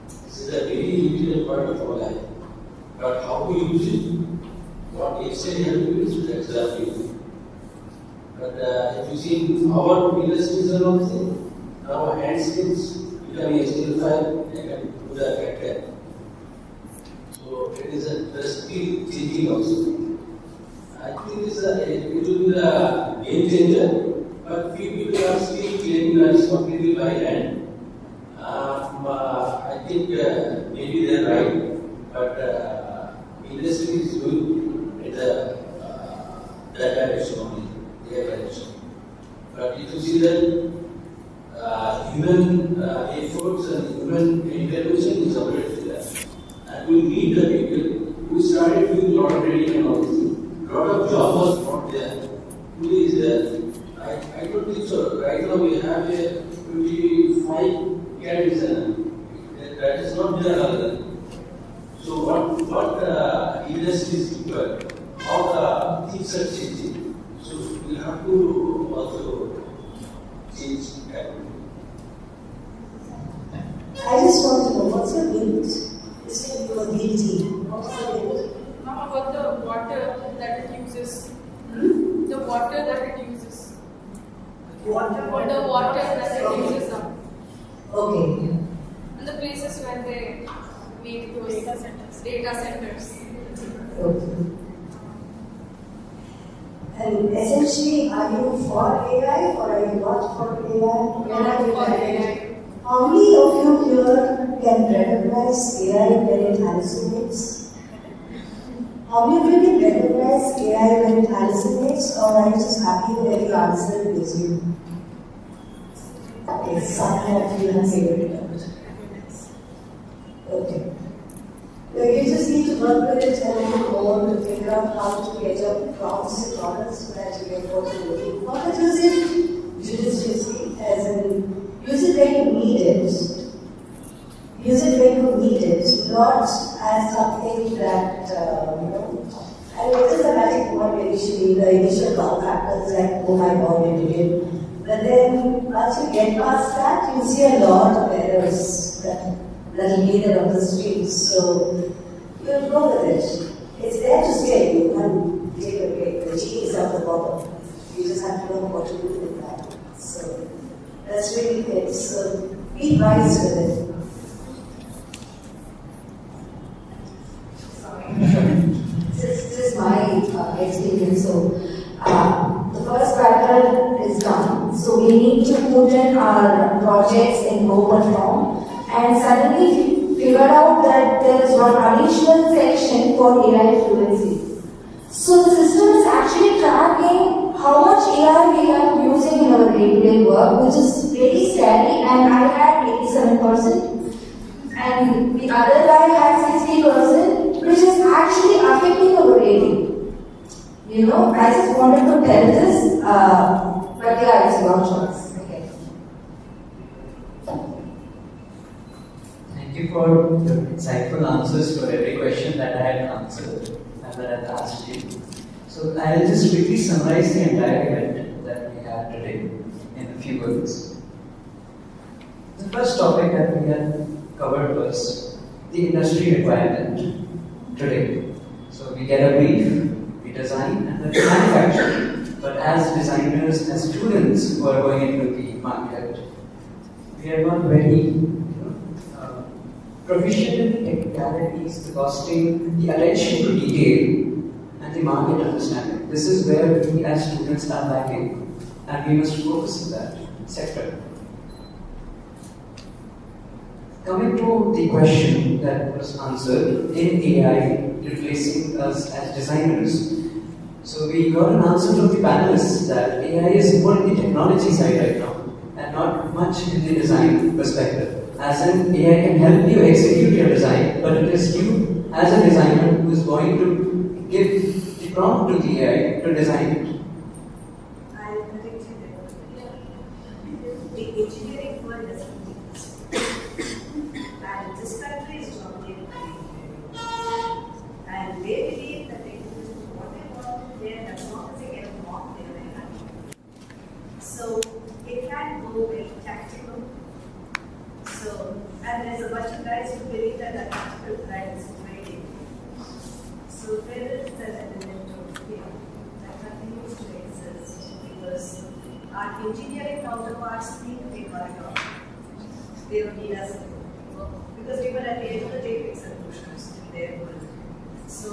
[SPEAKER 6] this is a very limited part of our life. But how we use it, what extent you have to use, that's up to you. But if you see our industries are also, our hand skills becoming a skill file, they can do the factor. So it is a skill changing also. I think it will be a game changer, but few people are still claiming that it's completely by hand. I think maybe they're right, but industry is going in that direction only, their direction. But if you see that human efforts and human intervention is already there. And we need the people who started doing a lot of reading and all this thing. A lot of job was not there. Today is there. I don't think so. Right now we have a 25 candidates that is not there other. So what industries require? How the things are changing. So we have to also change that.
[SPEAKER 3] I just want to know, what's your limit? You said you are guilty. What's your limit?
[SPEAKER 4] Now about the water that it uses. The water that it uses. The water that it uses up.
[SPEAKER 3] Okay.
[SPEAKER 4] And the places where they make those data centers.
[SPEAKER 3] Okay. And essentially, are you for AI or are you not for AI?
[SPEAKER 4] We are not for AI.
[SPEAKER 3] How many of you here can recognize AI when it hallucinates? How many of you can recognize AI when it hallucinates, or are you just happy with every answer it gives you? Okay, some of you have figured it out. Okay. You just need to work with it a little more to figure out how to get your prompts and products so that you get what you're looking for. But use it judiciously, as in use it when you need it. Use it when you need it, not as something that, and it is a magic word initially, the initial wow factor is like, oh my god, you did it. But then once you get past that, you see a lot of errors that'll be there on the streets. So you'll go with it. It's there to stay. You can't take it away. The genie is out the bottom. You just have to know what to do with that. So that's really it. So be wise with it.
[SPEAKER 1] This is my experience. So, the first pattern is done. So, we need to put in our projects in open form, and suddenly figured out that there is one additional section for AI fluency. So, the system is actually tracking how much AI we are using in our day-to-day work, which is really scary, and I had 87%, and the other guy had 60%, which is actually affecting our rating. I just wanted to tell this, but yeah, it's your choice. Okay.
[SPEAKER 2] Thank you for the insightful answers for every question that I had answered and that I had asked you. So I'll just quickly summarize the entire event that we had today in a few words. The first topic that we had covered was the industry requirement today. So we get a brief, we design, and then we manufacture. But as designers, as students who are going into the market, we are not very proficient in the technicalities, the costing, the attention to detail, and the market understanding. This is where we as students are lacking, and we must focus on that sector. Coming to the question that was answered, in AI replacing us as designers, so we got an answer from the panelists that AI is more in the technology side right now and not much in the design perspective. As in, AI can help you execute your design, but it is you as a designer who is going to give the prompt to the AI to design it.
[SPEAKER 3] I'll correct you there. The engineering world doesn't need this. And this country is dominated by engineering. So it can go very tactical. So, and there's a bunch of guys who believe that tactical design is very difficult. So there is an element of fear that continues to exist because our engineering counterparts think they got it all. They don't need us anymore. Because we were at the end of the day fix solutions in their world. So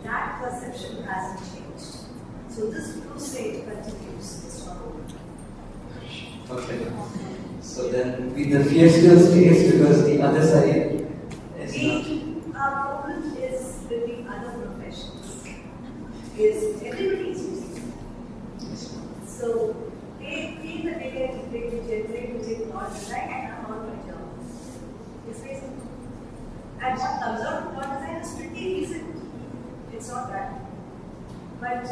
[SPEAKER 3] that perception hasn't changed. So this crusade continues. It's not over.
[SPEAKER 2] Okay. So then the fear still stays because the other side is not.
[SPEAKER 3] Our problem is with the other professions. Is everybody is using it. So they feel that they can generate music non-design and I'm on my job. It's very simple. And what comes out of non-design is pretty decent. It's not bad. But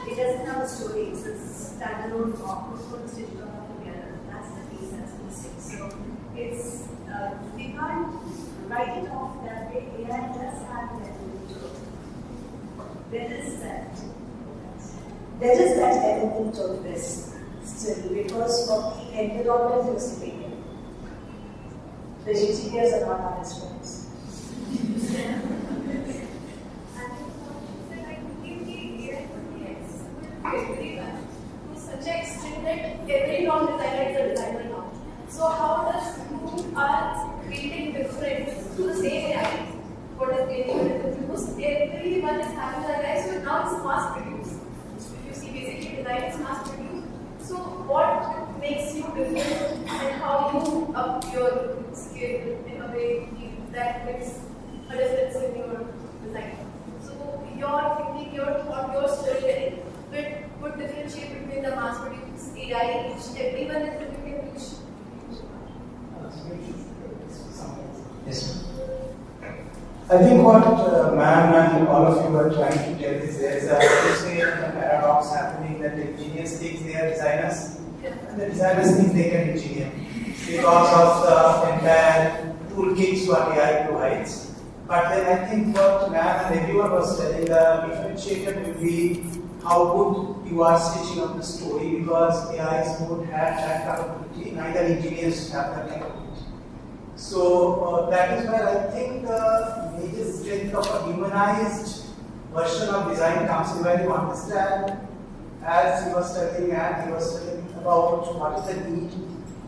[SPEAKER 3] it doesn't have a story. It's a standalone rock whole stitched all together. That's the piece that's missing. So it's we can't write it off that way. AI does have that element of there is that element of risk still because of the environment you're sitting in. The engineers are not honest ones.
[SPEAKER 4] Everyone to such an extent that every non-designer is a designer now. So how does you are creating difference to the same AI? What is creating difference? Because everyone is having that AI, so now it's mass produced. If you see basically design is mass produced. So what makes you different and how you up your skill in a way that makes a difference in your design? So your thinking, your thought, your storytelling would differentiate between the mass-produced AI, which everyone is looking at, which.
[SPEAKER 2] Yes.
[SPEAKER 8] I think what ma'am and all of you are trying to tell is there is a paradox happening that the engineers think they are designers and the designers think they can engineer because of the entire toolkits what AI provides. But then I think what ma'am and everyone was telling, the differentiator will be how good you are stitching up the story because AIs don't have that capability, neither engineers have that capability. So that is where I think the major strength of a humanized version of design comes in where you understand, as he was telling and he was telling about what is the need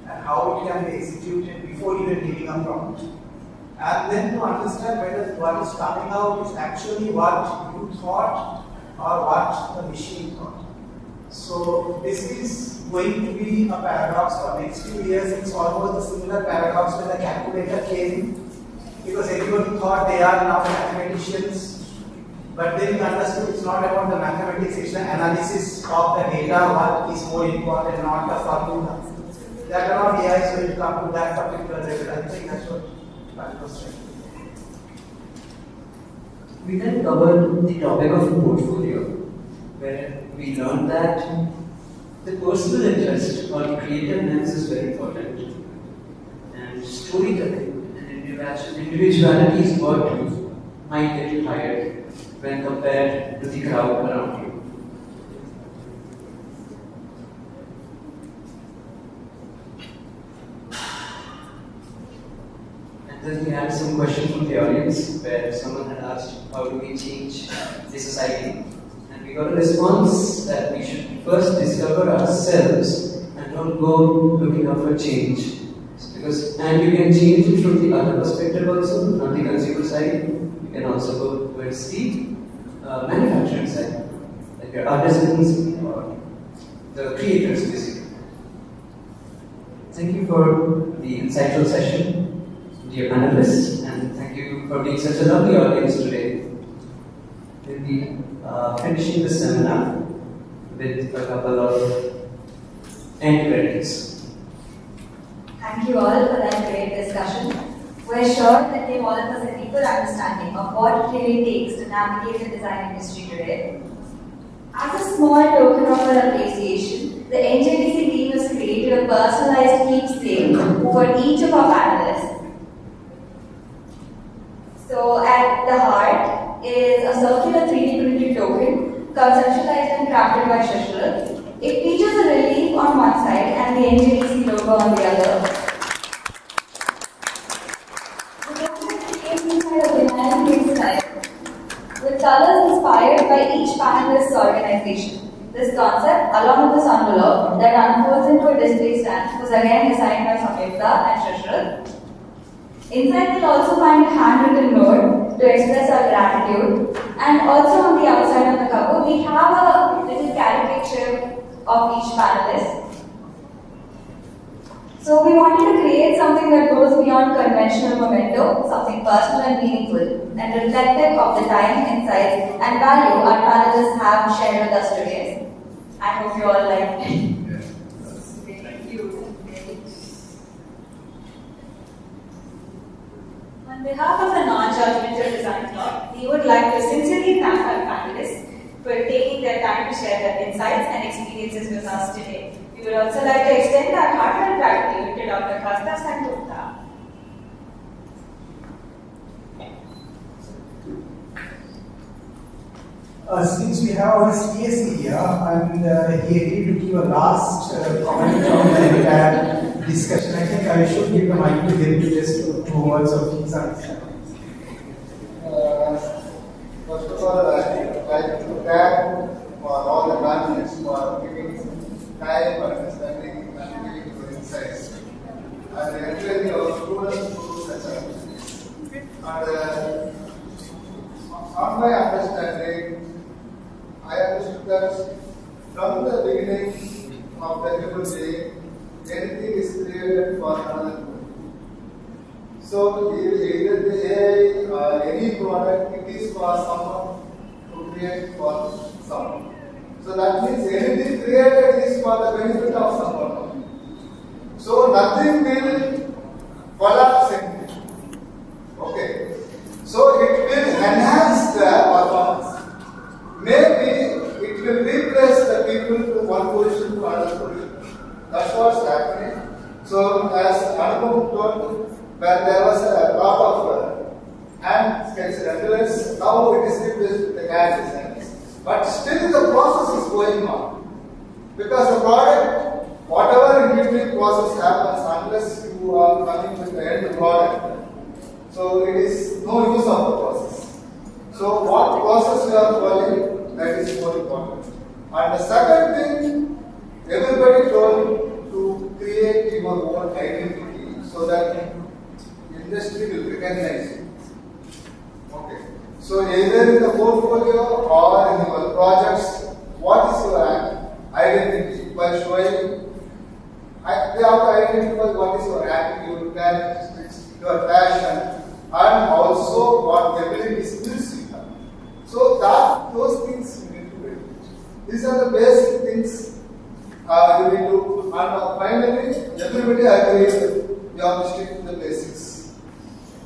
[SPEAKER 8] and how it can be executed before even giving a prompt. And then to understand whether what is coming out is actually what you thought or what the machine thought. So this is going to be a paradox for next few years. It's almost a similar paradox when the calculator came, because everybody thought they are now mathematicians, but then we understood it's not about the mathematics, it's the analysis of the data, what is more important, not the formula. That are not AI, so it will come to that particular level. I think that's what I was saying.
[SPEAKER 2] We then covered the topic of portfolio, where we learned that the personal interest or creativeness is very important, and storytelling and individuality is what might get you hired when compared to the crowd around you. And then we had some questions from the audience where someone had asked, how do we change the society? And we got a response that we should first discover ourselves and don't go looking out for change. And you can change it from the other perspective also, not the consumer side. You can also go towards the manufacturing side, like your artisans or the creators basically. Thank you for the insightful session, dear panelists, and thank you for being such a lovely audience today. We'll be finishing the seminar with a couple of end credits.
[SPEAKER 1] Thank you all for that great discussion. We're sure that gave all of us a deeper understanding of what it really takes to navigate the design industry today. As a small token of our appreciation, the NJDC team has created a personalized keepsake for each of our panelists. So at the heart is a circular 3D printed token conceptualized and crafted by Shishwal. It features a relief on one side
[SPEAKER 9] the NJDC logo on the other. The document came inside a vinyl style, with colors inspired by each panelist's organization. This concept, along with this envelope that unfolds into a display stand, was again designed by Samyukta and Shashrat. Inside, you'll also find a handwritten note to express our gratitude. And also on the outside of the cover, we have a little caricature of each panelist. So we wanted to create something that goes beyond conventional memento, something personal and meaningful, and reflective of the time, insights, and value our panelists have shared with us today. I hope you all liked it. Thank you. On behalf of the Non-Judgemental Design Club, we would like to sincerely thank our panelists for taking their time to share their insights and experiences with us today. We would also like to extend our heartfelt gratitude to Dr. Kasta Sangupta.
[SPEAKER 8] Since we have our CS here, and he agreed to give a last comment on the entire discussion, I think I should give the mic to him to just two words of his understanding.
[SPEAKER 10] First of all, I would like to thank for all the panelists for giving time, understanding, and giving your insights, and encouraging our students to do such activities. And on my understanding, I understood that from the beginning of the human being, anything is created for another human. So either the AI or any product, it is for someone to create for someone. So that means anything created is for the benefit of someone. So nothing will collapse in it. Okay. So it will enhance the performance. Maybe it will replace the people from one position to another position. That's what's happening. So as Anupam told, when there was a lot of hand sketches, now it is replaced with the CAD designs. But still the process is going on. Because the product, whatever in between process happens, unless you are coming with the end product, so it is no use of the process. So what process you are following, that is more important. And the second thing, everybody told to create your own identity so that industry will recognize you. Okay. So either in the portfolio or in your projects, what is your identity? By showing, they have to identify what is your attitude, characteristics, your passion, and also what ability skills you have. So that those things you need to build. These are the basic things you need to. And finally, everybody agrees you have to stick to the basics.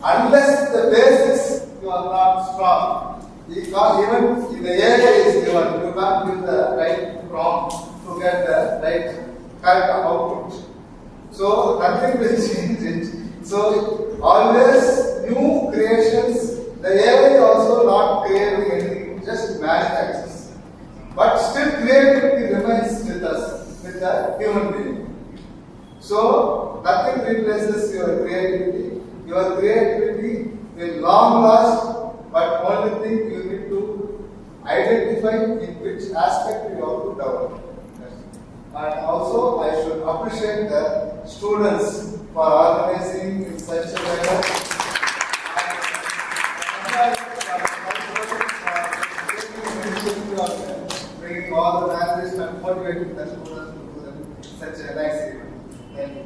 [SPEAKER 10] Unless the basics you are not strong, even if the AI is given, you can't give the right prompt to get the correct output. So nothing will change it. So always new creations. The AI also not creating anything, just manufactures. But still creativity remains with us, with the human being. So nothing replaces your creativity. Your creativity will long last, but only thing you need to identify in which aspect you have to develop. And also I should appreciate the students for organizing in such a manner. Bringing all the values and motivating the students to do such a nice event. Thank you.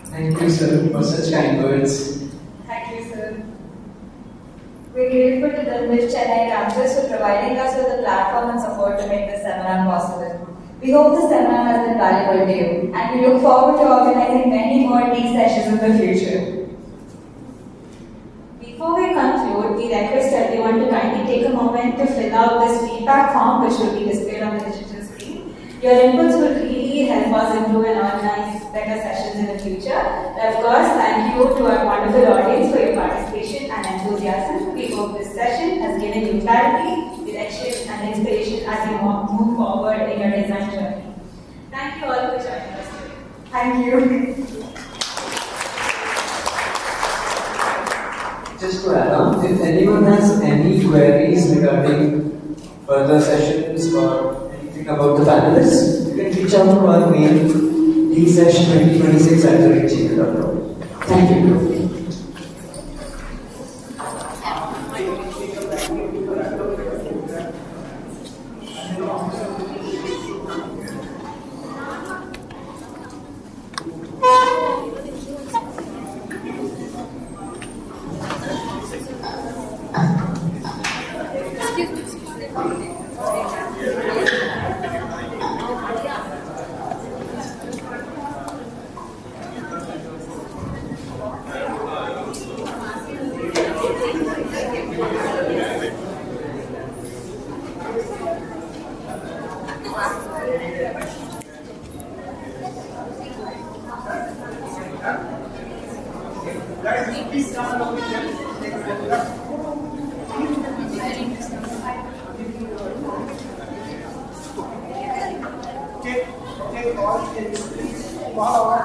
[SPEAKER 2] Thank you, sir, for such kind words.
[SPEAKER 9] Thank you, sir. We're grateful to the NIFT Chennai campus for providing us with a platform and support to make this seminar possible. We hope this seminar has been valuable to you, and we look forward to organizing many more DSESHs in the future. Before we conclude, we request everyone to kindly take a moment to fill out this feedback form, which will be displayed on the digital screen. Your inputs will really help us improve and organize better sessions in the future. And of course, thank you to our wonderful audience for your participation and enthusiasm. We hope this session has given you clarity, direction, and inspiration as you move forward in your design journey. Thank you all for
[SPEAKER 7] Thank you.
[SPEAKER 2] Just to add on, if anyone has any queries regarding further sessions or anything about the panelists, you can reach out to our mail DSESH2026@gmail.com. Thank you.
[SPEAKER 8] Take all things, follow our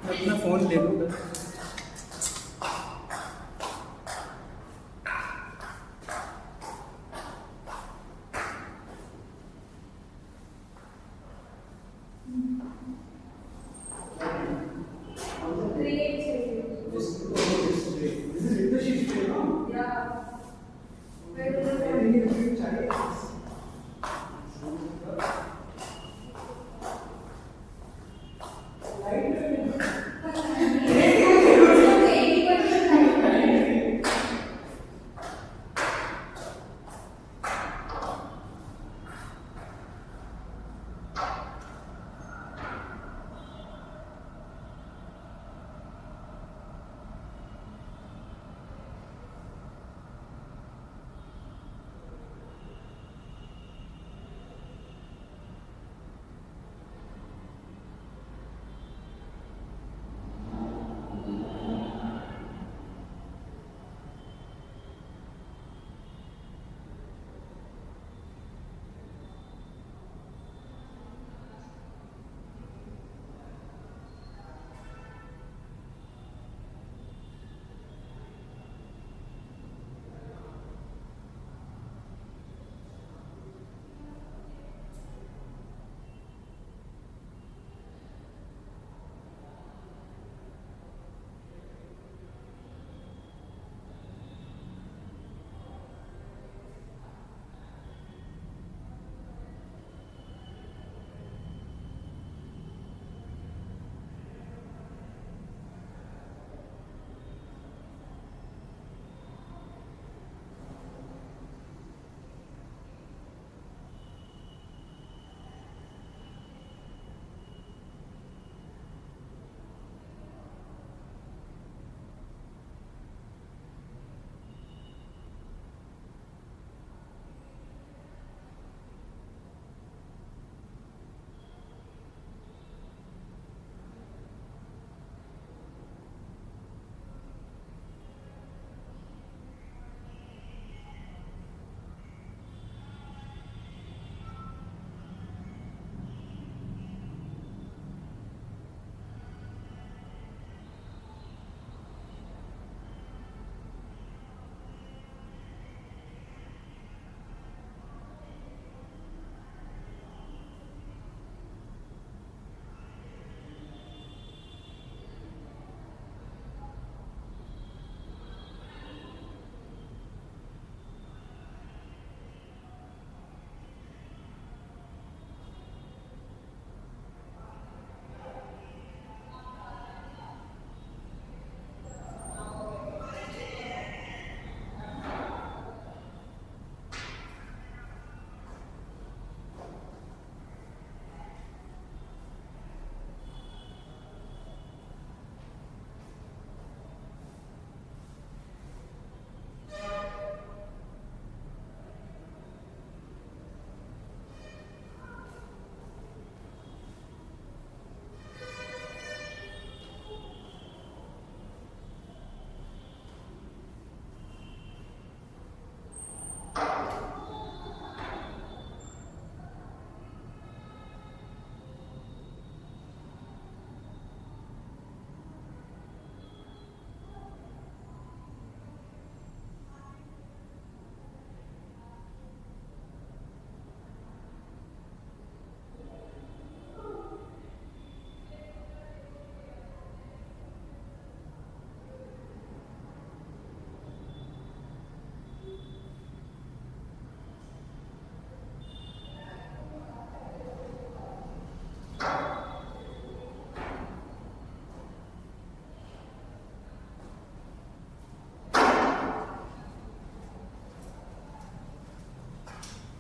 [SPEAKER 11] अपना phone ले लो बस।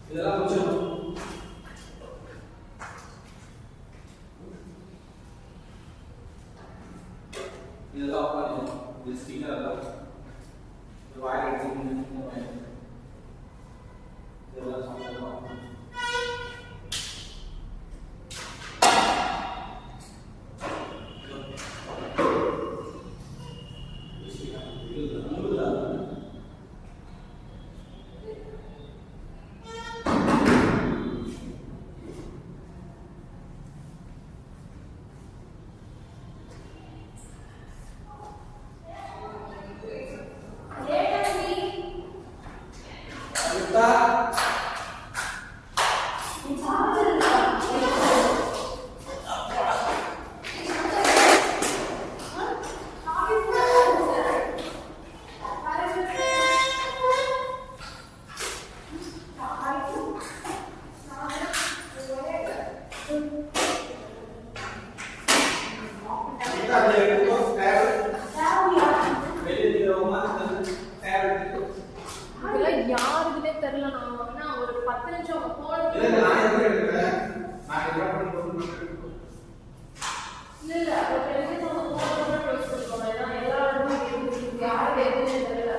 [SPEAKER 6] இதெல்லாம் கொஞ்சம் இதெல்லாம் உட்காந்து இந்த speaker எல்லாம் ஒரு வாயில் எடுத்து இதெல்லாம் சம்பந்தமாக
[SPEAKER 4] யாருக்குன்னே தெரியல. நான் ஒரு 10 நிமிஷம் போன இல்ல ஒரு 2 நிமிஷம் போன க்ளோஸ் பண்ணிக்கோங்க. ஏன்னா எல்லாரும் யாருக்கு எதுவுமே தெரியல.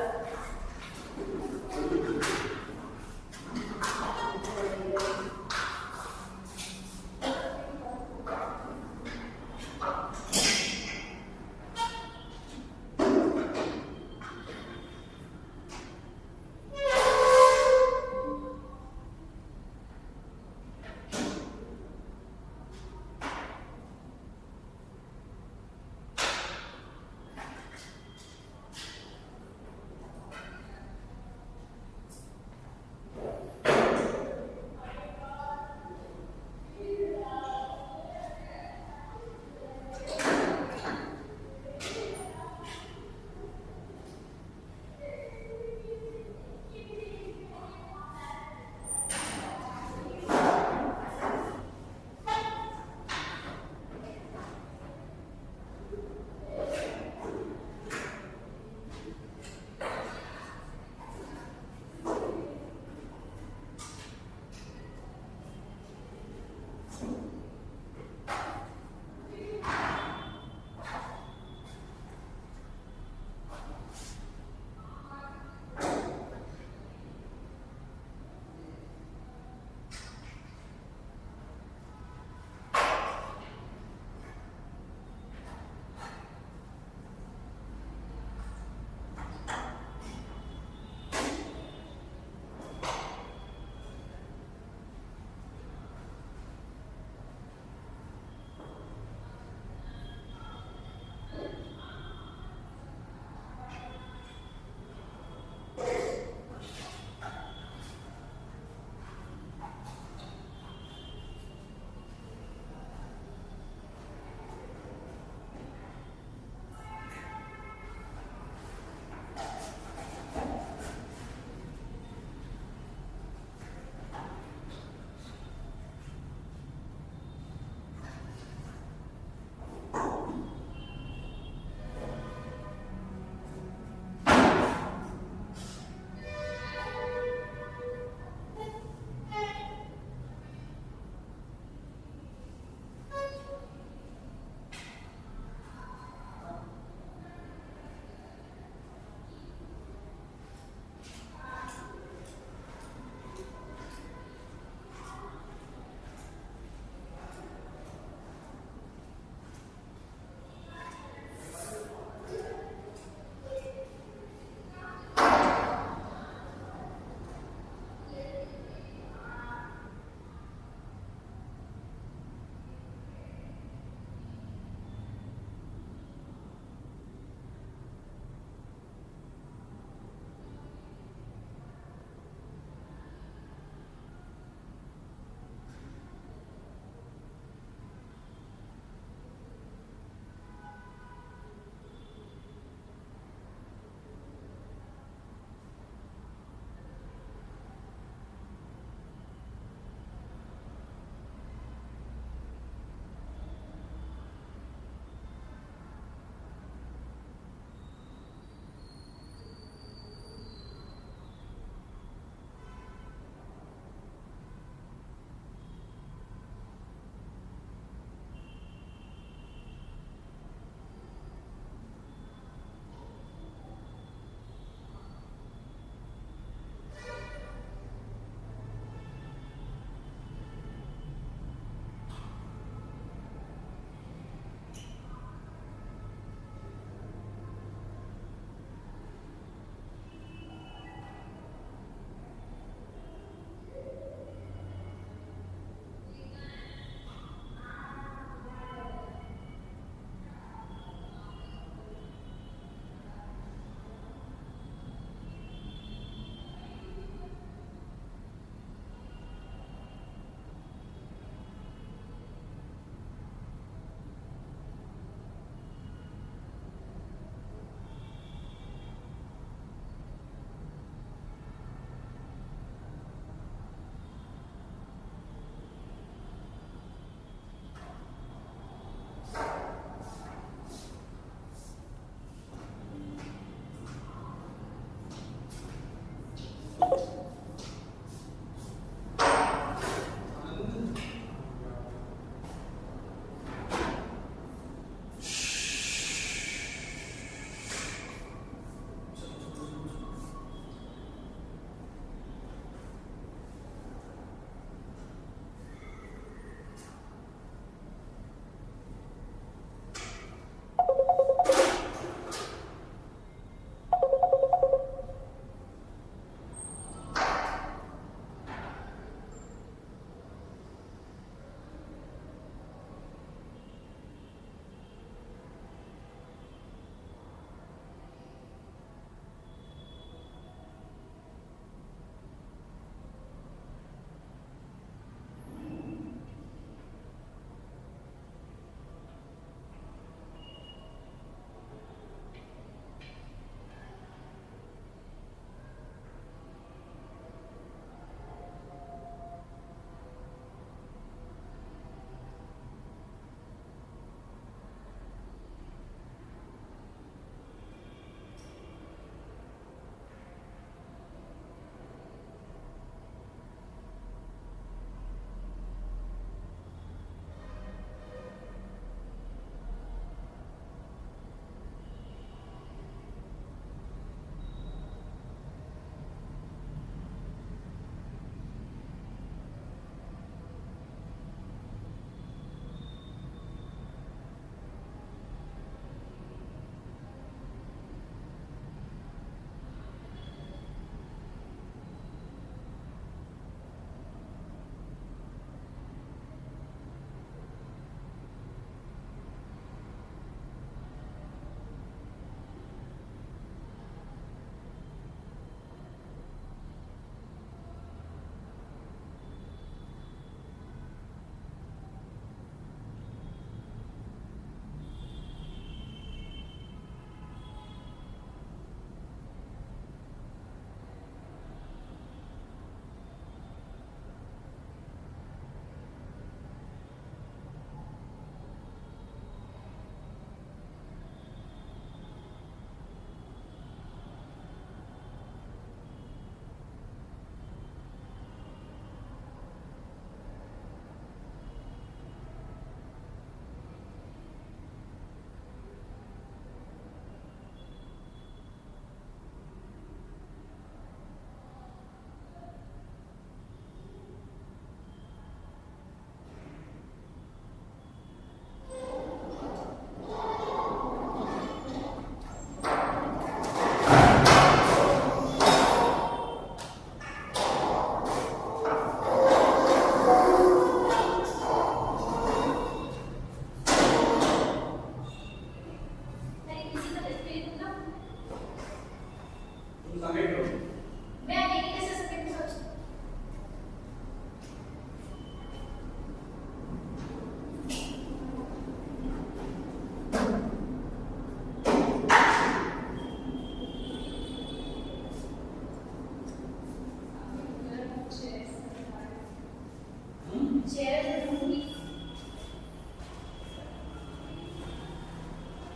[SPEAKER 9] चेयर ढूंढी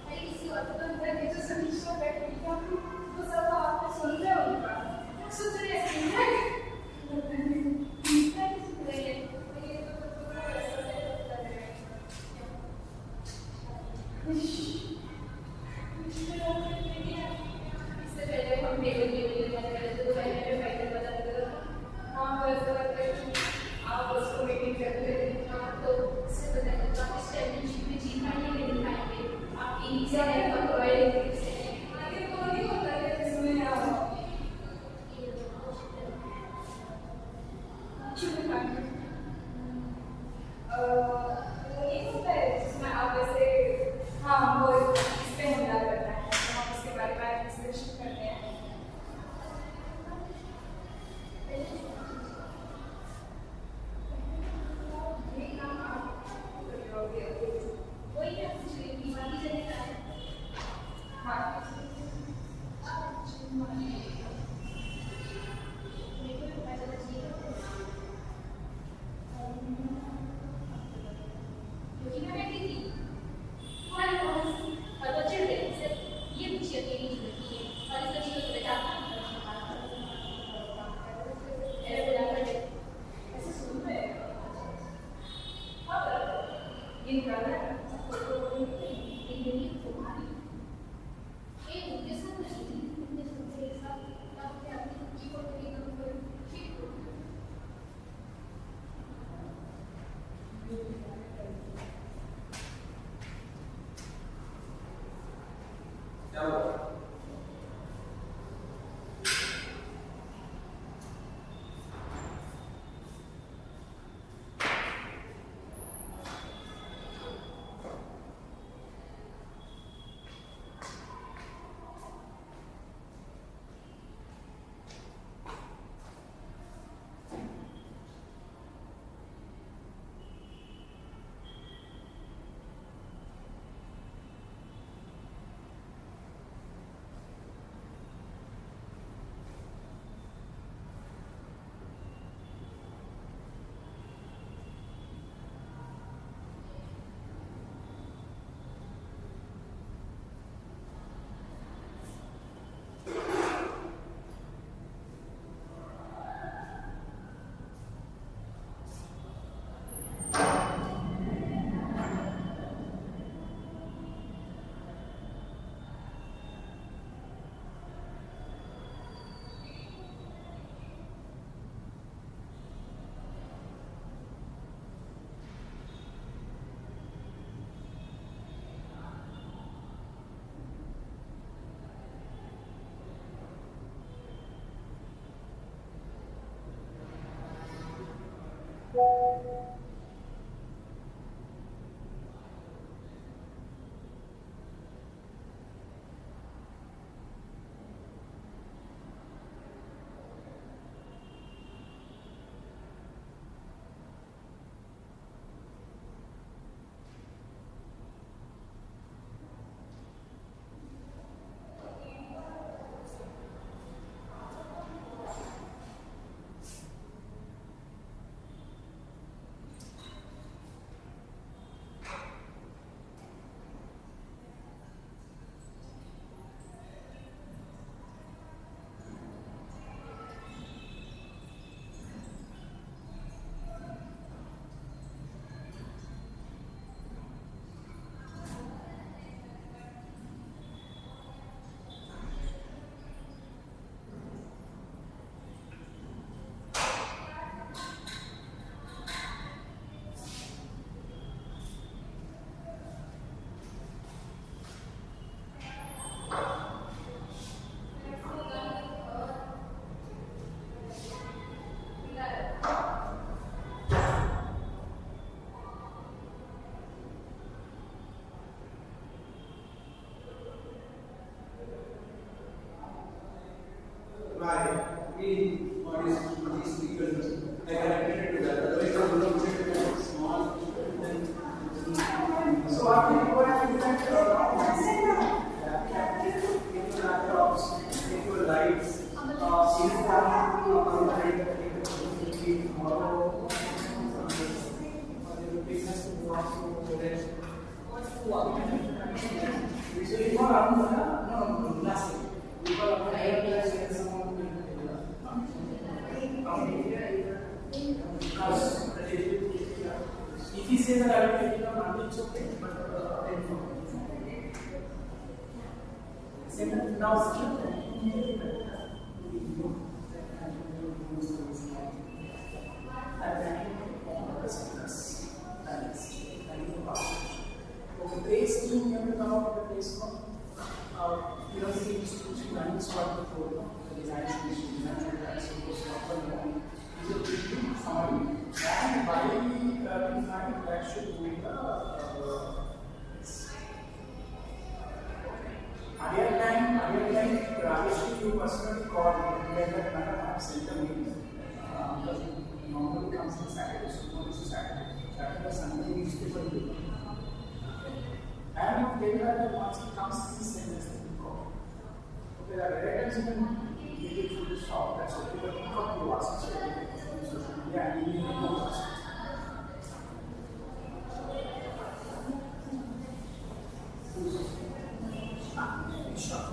[SPEAKER 9] मैं किसी और को अंदर के जो समीक्षा बैठ गई क्या वो सब आपने सुन रहे हो उनका सोच रहे हैं इससे पहले हम टेबल के लिए जाते थे तो पहले फाइनल बता देते हाँ बस आप उसको मीटिंग करते हाँ तो इससे पता चलता आप इस चैंपियनशिप में जीत पाएंगे या नहीं पाएंगे आप इन्हीं से है प्रोवाइड लेकिन तो नहीं होता है जिसमें ये होता है जिसमें आप वैसे हाँ वो इस पे हमला करना है तो हम उसके बारे में डिस्कशन करते हैं वही है दिवाली चलेगा हाँ क्योंकि मैं बैठी थी हमारे पास और बच्चे थे ये पूछिए कि नहीं होती है और इसका चीज़ तो बेटा ऐसे बुला कर ऐसे सुन रहे हैं हाँ ये निकालना है ये तुम्हारी ये उनके साथ नहीं थी उनके साथ एक साथ आपके अपनी कुछ को तरीका पर ठीक हो
[SPEAKER 6] क्या हुआ? says that I will take it on Monday, it's okay, but now base team here now the base from university institution running start the program, the design solution, design that so goes up and down. Is a pretty summary. And by design that should be the earlier time, Rajeshri, you personally called me and let that matter have sent a mail. Because normally comes on Saturday, so no, it's Saturday. Saturday, Sunday, newspaper will. And they will have that once it comes, please send us the call. Okay, the directors even give it through the shop, that's okay, but you come to us, so social media and email and all that. Sure.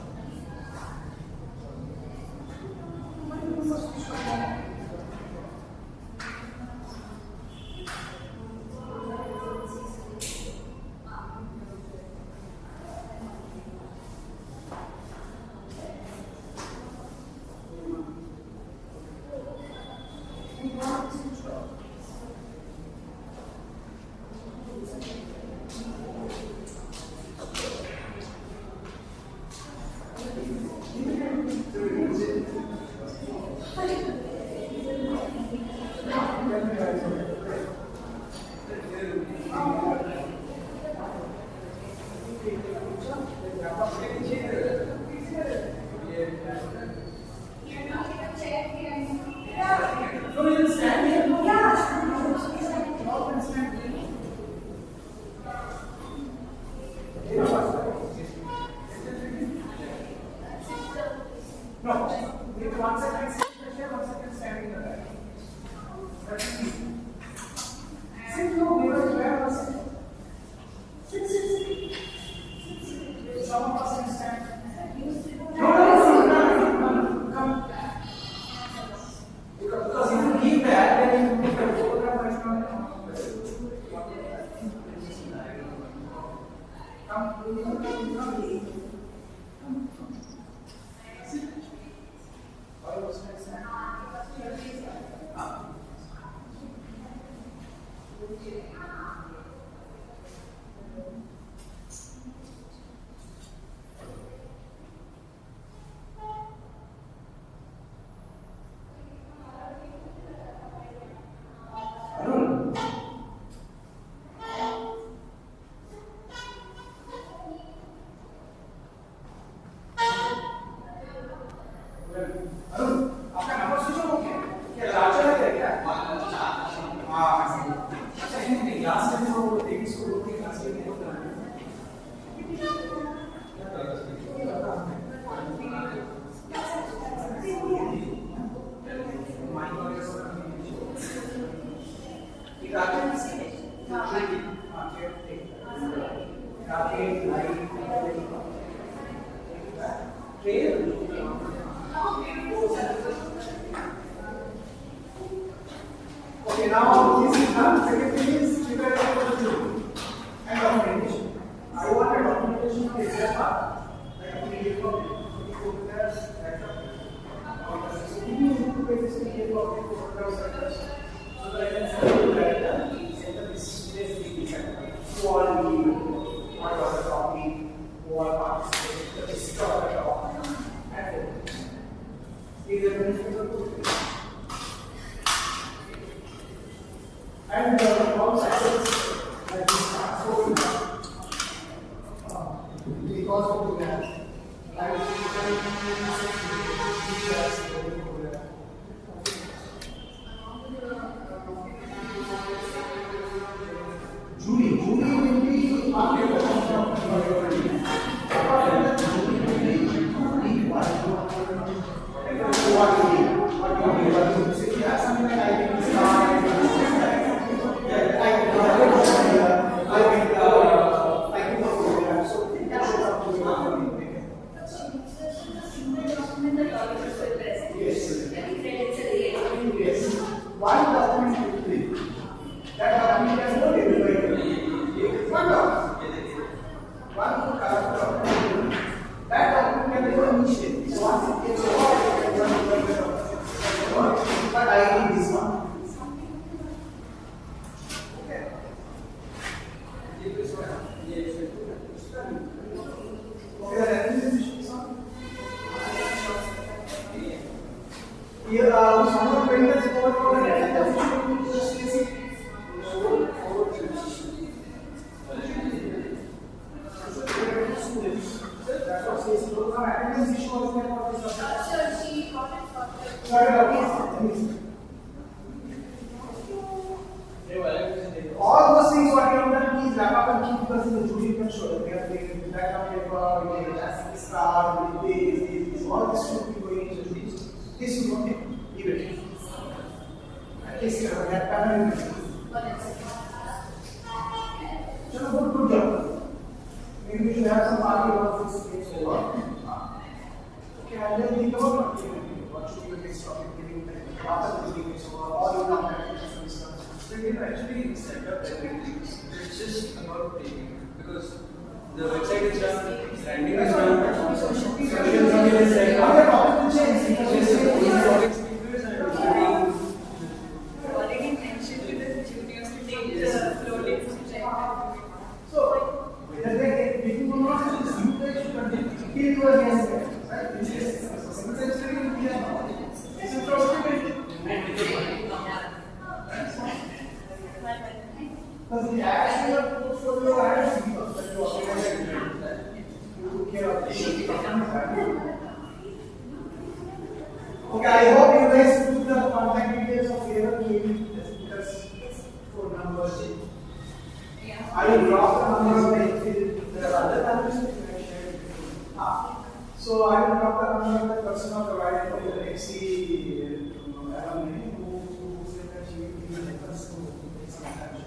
[SPEAKER 6] Okay, now this is done. Second thing is prepare for the tool and documentation. I want a documentation of the exact part. Like a PDF of photographs, so give me 2 pages PDF of the photographs, so that I can send you the center this who all need, what was the topic, who all participated, the history of the topic, and these are the and all sectors like this transport because of that Julie will be one document will be that document has no delivery.
[SPEAKER 8] I need this one. Okay. Okay, the reference is this one. Here, someone bring us forward for the reference just listen. That's what says program attendance issue was there for this subject. Sorry, all those things what you have done, please wrap up and keep us in the Judy can show that we have taken background paper, we have a star, we this, all this should be going into Judy. This is okay, leave it. At least that panel is good job. Maybe we should have some party about this case over. Okay, and then think about what should be the next topic, giving after the case over, or you know,
[SPEAKER 11] So you can actually set up everything. It's just about taking because the website is done, branding is done, social media is set up.
[SPEAKER 7] Already mentioned to the juniors to take the flow links to check.
[SPEAKER 8] So, whether they get big or not, you guys should continue. Here you are against it, right? This is essentially we are not. It's a prosperity. Because the actual portfolio has because that you organize you took care of the okay, I hope you guys put the contact details of whoever came because phone numbers. I will drop the number of the other numbers which I shared with you. So I will drop the number of the person provided for the XC alumni who said that she will be help us to take some action.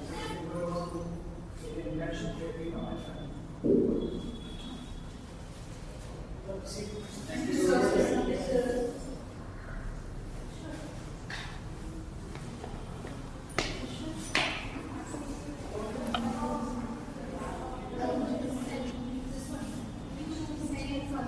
[SPEAKER 8] Thank you.